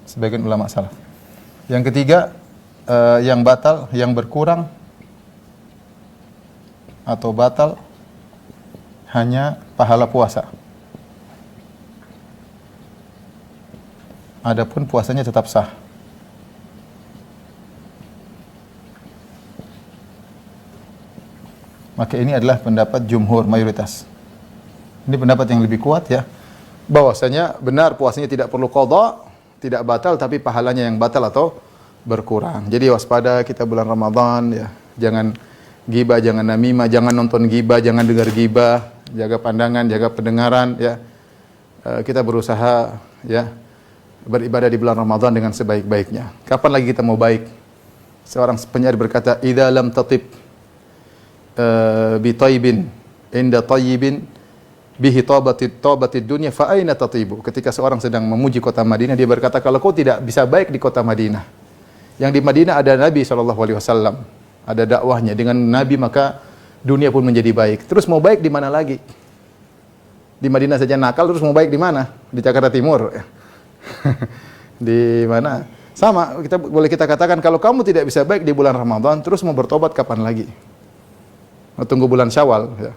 Sebagian ulama salaf. Yang ketiga, yang batal, yang berkurang atau batal hanya pahala puasa. Adapun puasanya tetap sah. Maka ini adalah pendapat jumhur, mayoritas. Ini pendapat yang lebih kuat ya. Bahwasanya benar puasanya tidak perlu qadha, tidak batal, tapi pahalanya yang batal atau berkurang. Jadi waspada kita bulan Ramadan ya. Jangan gibah, jangan namimah, jangan nonton gibah, jangan dengar gibah, jaga pandangan, jaga pendengaran ya. Kita berusaha ya beribadah di bulan Ramadan dengan sebaik-baiknya. Kapan lagi kita mau baik? Seorang penyair berkata, "Idza lam tatib bi taibin inda tayyibin bihi tabatid dunya fa aina tatibu." Ketika seorang sedang memuji kota Madinah, dia berkata, kalau kau tidak bisa baik di kota Madinah, yang di Madinah ada Nabi SAW, ada dakwahnya, dengan Nabi maka dunia pun menjadi baik. Terus mau baik di mana lagi? Di Madinah saja nakal, terus mau baik di mana? Di Jakarta Timur. Di mana? Sama, boleh kita katakan kalau kamu tidak bisa baik di bulan Ramadan, terus mau bertobat kapan lagi? Mau tunggu bulan Syawal ya.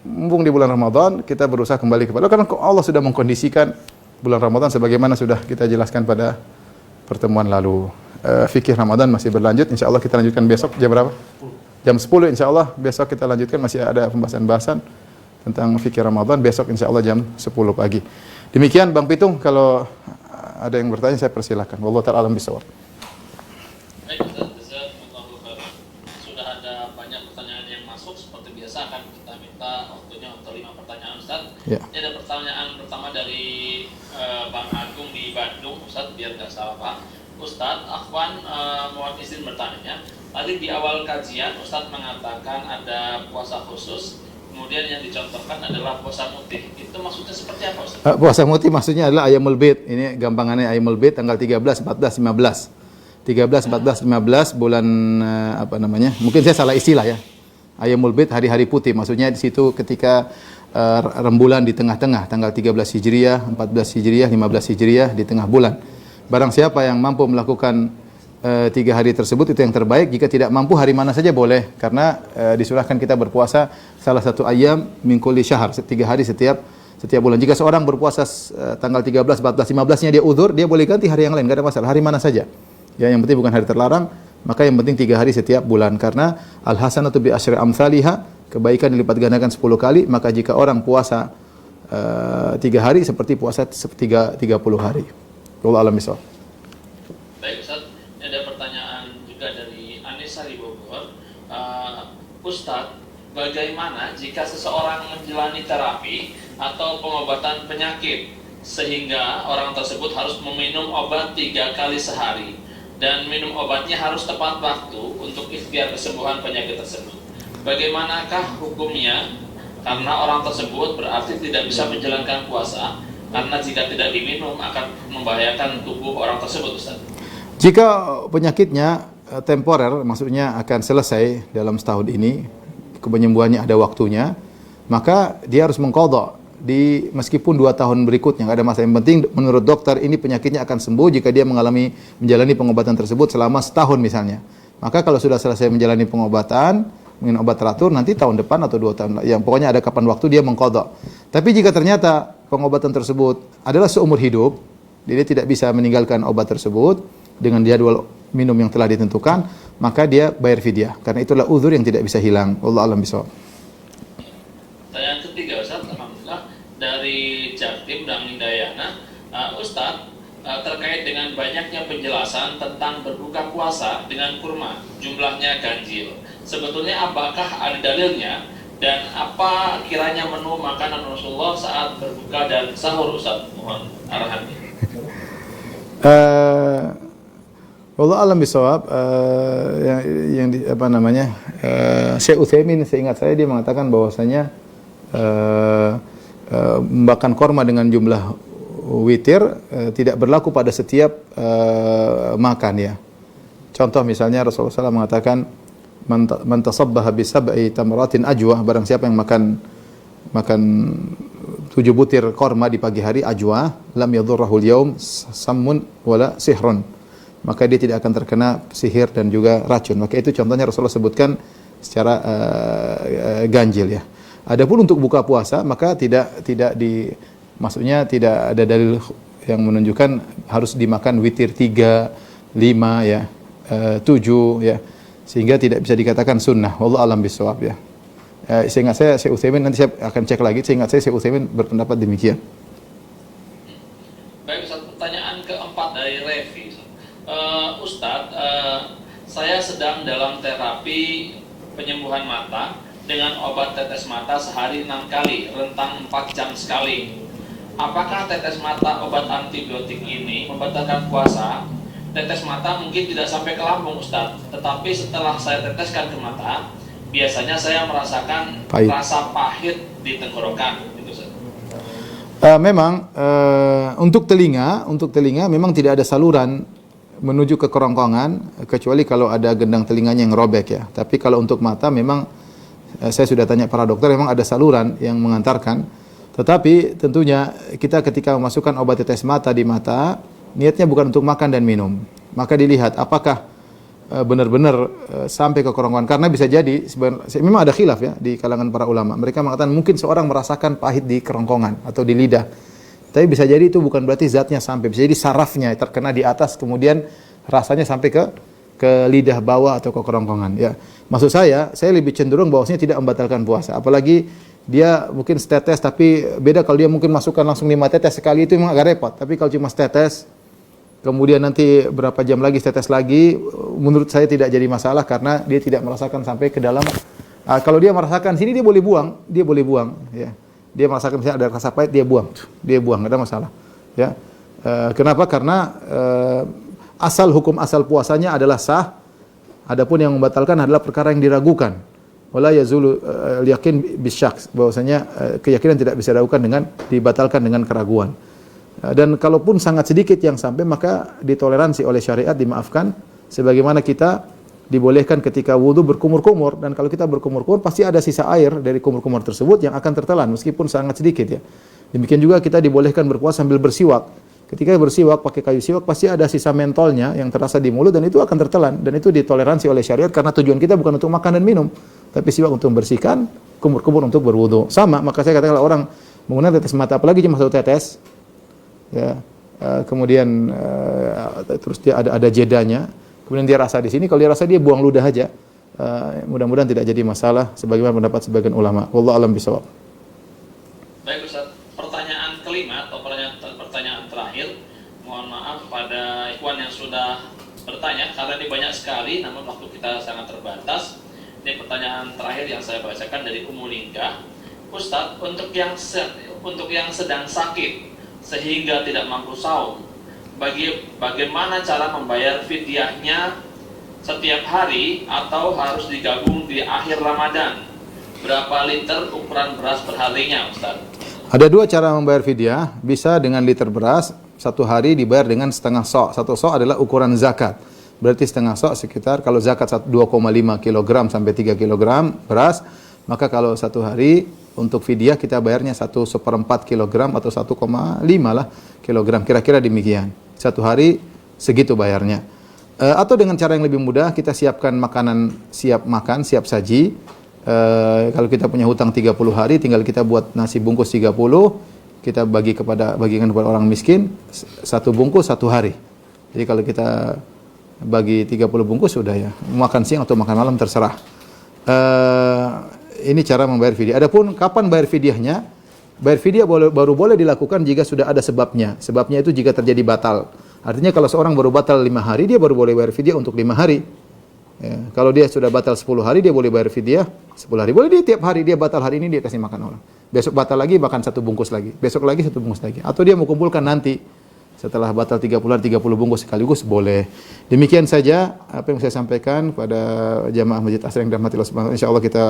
Mumpung di bulan Ramadan kita berusaha kembali kepada Allah, karena Allah sudah mengkondisikan bulan Ramadan sebagaimana sudah kita jelaskan pada pertemuan lalu. Fikih Ramadan masih berlanjut, insyaallah kita lanjutkan besok jam berapa? Jam 10 insyaallah. Besok kita lanjutkan, masih ada pembahasan-bahasan tentang fikih Ramadan besok insyaallah jam 10 pagi. Demikian Bang Pitung, kalau ada yang bertanya saya persilahkan. Wallahu ta'ala alam bisawab. Baik, jazakumullahu khairan. Sudah ada banyak pertanyaan yang masuk, seperti biasa akan kita minta waktunya untuk 5 pertanyaan Ustaz. Ya. Ini ada pertanyaan pertama dari Bang Agung di Bandung, Ustaz, biar nggak salah Pak. Ustaz, Akhwan mohon izin bertanya. Tadi di awal kajian Ustaz mengatakan ada puasa khusus, kemudian yang dicontohkan adalah puasa mutih. Itu maksudnya seperti apa, Ustaz? Puasa mutih maksudnya adalah Ayyamul Bid. Ini gampangannya Ayyamul Bid tanggal 13, 14, 15. 13, 14, 15 bulan apa namanya? Mungkin saya salah istilah ya. Ayyamul Bid hari-hari putih. Maksudnya di situ ketika rembulan di tengah-tengah, tanggal 13 Hijriah, 14 Hijriah, 15 Hijriah di tengah bulan. Barang siapa yang mampu melakukan 3 hari tersebut itu yang terbaik. Jika tidak mampu hari mana saja boleh, karena disurahkan kita berpuasa salah satu ayam min kulli syahr, 3 hari setiap bulan. Jika seorang berpuasa tanggal 13, 14, 15-nya dia uzur, dia boleh ganti hari yang lain, enggak ada masalah, hari mana saja. Ya, yang penting bukan hari terlarang, maka yang penting 3 hari setiap bulan, karena al hasanatu bi asyri amsalihha, kebaikan dilipat gandakan 10 kali, maka jika orang puasa 3 hari seperti puasa 30 hari. Wallahu a'lam bishawab. Baik Ustaz, ini ada pertanyaan juga dari Anissa di Bogor. Ustaz, bagaimana jika seseorang menjalani terapi atau pengobatan penyakit sehingga orang tersebut harus meminum obat 3 kali sehari dan minum obatnya harus tepat waktu untuk ikhtiar kesembuhan penyakit tersebut? Bagaimanakah hukumnya? Karena orang tersebut berarti tidak bisa menjalankan puasa, karena jika tidak diminum akan membahayakan tubuh orang tersebut, Ustaz. Jika penyakitnya temporer, maksudnya akan selesai dalam setahun ini, penyembuhannya ada waktunya, maka dia harus mengqadha di meskipun 2 tahun berikutnya, enggak ada masalah. Yang penting menurut dokter ini penyakitnya akan sembuh jika dia menjalani pengobatan tersebut selama setahun misalnya. Maka kalau sudah selesai menjalani pengobatan, minum obat teratur, nanti tahun depan atau 2 tahun, yang pokoknya ada kapan waktu dia mengqadha. Tapi jika ternyata pengobatan tersebut adalah seumur hidup, dia tidak bisa meninggalkan obat tersebut dengan jadwal minum yang telah ditentukan, maka dia bayar fidyah, karena itulah uzur yang tidak bisa hilang. Wallahu a'lam bishawab. Pertanyaan ketiga, Ustaz, alhamdulillah dari Jaktim dan Hindayana. Ustaz, terkait dengan banyaknya penjelasan tentang berbuka puasa dengan kurma, jumlahnya ganjil. Sebetulnya apakah ada dalilnya? Dan apa kiranya menu makanan Rasulullah saat berbuka dan sahur, Ustaz? Mohon arahannya. Wallahu a'lam bishawab. Syekh Utsaimin, seingat saya dia mengatakan bahwasanya makan korma dengan jumlah witir tidak berlaku pada setiap makan ya. Contoh misalnya Rasulullah SAW mengatakan man tasabbaha bi sab'i tamratin ajwa, barang siapa yang makan 7 butir korma di pagi hari ajwa, lam yadhurruhu al-yawm sammun wala sihrun, maka dia tidak akan terkena sihir dan juga racun. Maka itu contohnya Rasulullah sebutkan secara ganjil ya. Adapun untuk buka puasa maka maksudnya tidak ada dalil yang menunjukkan harus dimakan witir 3, 5 ya, 7 ya. Sehingga tidak bisa dikatakan sunnah. Wallahu a'lam bishawab ya. Seingat saya Syekh Utsaimin, nanti saya akan cek lagi, seingat saya Syekh Utsaimin berpendapat demikian. Baik Ustaz, pertanyaan keempat dari Revi. Ustadz, saya sedang dalam terapi penyembuhan mata dengan obat tetes mata sehari 6 kali, rentang 4 jam sekali. Apakah tetes mata obat antibiotik ini membatalkan puasa? Tetes mata mungkin tidak sampai ke lambung Ustadz, tetapi setelah saya teteskan ke mata, biasanya saya merasakan rasa pahit di tenggorokan. Gitu, Ustadz. Memang untuk telinga memang tidak ada saluran menuju ke kerongkongan kecuali kalau ada gendang telinganya yang robek ya. Tapi kalau untuk mata memang saya sudah tanya para dokter, memang ada saluran yang mengantarkan. Tetapi tentunya kita ketika memasukkan obat tetes mata di mata, niatnya bukan untuk makan dan minum. Maka dilihat apakah benar-benar sampai ke kerongkongan. Karena bisa jadi, memang ada khilaf ya di kalangan para ulama. Mereka mengatakan mungkin seorang merasakan pahit di kerongkongan atau di lidah. Tapi bisa jadi itu bukan berarti zatnya sampai. Bisa jadi sarafnya terkena di atas, kemudian rasanya sampai ke lidah bawah atau ke kerongkongan. Ya, maksud saya lebih cenderung bahwasanya tidak membatalkan puasa. Apalagi dia mungkin setetes, tapi beda kalau dia mungkin masukkan langsung 5 tetes sekali, itu memang agak repot. Tapi kalau cuma setetes, kemudian nanti berapa jam lagi setetes lagi, menurut saya tidak jadi masalah karena dia tidak merasakan sampai ke dalam. Kalau dia merasakan sini dia boleh buang, ya. Dia merasakan misalnya ada rasa pahit, dia buang, nggak ada masalah. Ya, kenapa? Karena hukum asal puasanya adalah sah. Adapun yang membatalkan adalah perkara yang diragukan. Wala yazulu yakin bisyak, bahwasanya keyakinan tidak bisa diragukan dengan dibatalkan dengan keraguan. Dan kalaupun sangat sedikit yang sampai, maka ditoleransi oleh syariat, dimaafkan. Sebagaimana kita dibolehkan ketika wudu berkumur-kumur, dan kalau kita berkumur-kumur pasti ada sisa air dari kumur-kumur tersebut yang akan tertelan meskipun sangat sedikit ya. Demikian juga kita dibolehkan berpuasa sambil bersiwak. Ketika bersiwak pakai kayu siwak pasti ada sisa mentolnya yang terasa di mulut dan itu akan tertelan, dan itu ditoleransi oleh syariat karena tujuan kita bukan untuk makan dan minum, tapi siwak untuk membersihkan, kumur-kumur untuk berwudu. Sama, maka saya katakan kalau orang menggunakan tetes mata apalagi cuma 1 tetes ya, kemudian terus dia ada jedanya, kemudian dia rasa di sini, kalau dia rasa dia buang ludah aja, mudah-mudahan tidak jadi masalah sebagaimana pendapat sebagian ulama. Wallahu a'lam bishawab. Baik Ustaz, pertanyaan kelima atau pertanyaan terakhir, mohon maaf pada ikhwan yang sudah bertanya karena ini banyak sekali namun waktu kita sangat terbatas. Ini pertanyaan terakhir yang saya bacakan dari Ummu Lingga. Ustaz, untuk yang sedang sakit sehingga tidak mampu saum, bagaimana cara membayar fidyahnya setiap hari atau harus digabung di akhir Ramadan? Berapa liter ukuran beras perharinya, Ustaz? Ada 2 cara membayar fidyah. Bisa dengan liter beras, 1 hari dibayar dengan setengah sok. 1 sok adalah ukuran zakat. Berarti setengah sok sekitar, kalau zakat 2,5 kg sampai 3 kg beras, maka kalau 1 hari untuk fidyah kita bayarnya 1/4 kg atau 1,5 lah kilogram. Kira-kira demikian. 1 hari segitu bayarnya. Atau dengan cara yang lebih mudah, kita siapkan makanan siap makan, siap saji. Kalau kita punya hutang 30 hari, tinggal kita buat nasi bungkus 30, kita bagikan kepada orang miskin, 1 bungkus 1 hari. Jadi kalau kita bagi 30 bungkus sudah ya, makan siang atau makan malam terserah. Ini cara membayar fidyah. Adapun kapan bayar fidyahnya? Bayar fidyah baru boleh dilakukan jika sudah ada sebabnya. Sebabnya itu jika terjadi batal. Artinya kalau seorang baru batal 5 hari, dia baru boleh bayar fidyah untuk 5 hari. Ya, kalau dia sudah batal 10 hari, dia boleh bayar fidyah 10 hari. Boleh dia tiap hari, dia batal hari ini, dia kasih makan orang. Besok batal lagi, makan 1 bungkus lagi. Besok lagi 1 bungkus lagi. Atau dia mau kumpulkan nanti, setelah batal 30 hari, 30 bungkus sekaligus, boleh. Demikian saja apa yang saya sampaikan pada jamaah Masjid Asr yang dirahmati Allah Subhanahu wa taala. Insyaallah kita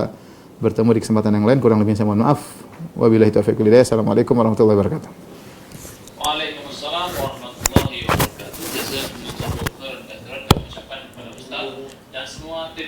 bertemu di kesempatan yang lain. Kurang lebihnya saya mohon maaf. Wabillahi taufiq wal hidayah. Assalamualaikum warahmatullahi wabarakatuh. Waalaikumsalam warahmatullahi wabarakatuh. Jazakumullahu khairan katsiran, kami ucapkan kepada Ustaz dan semua tim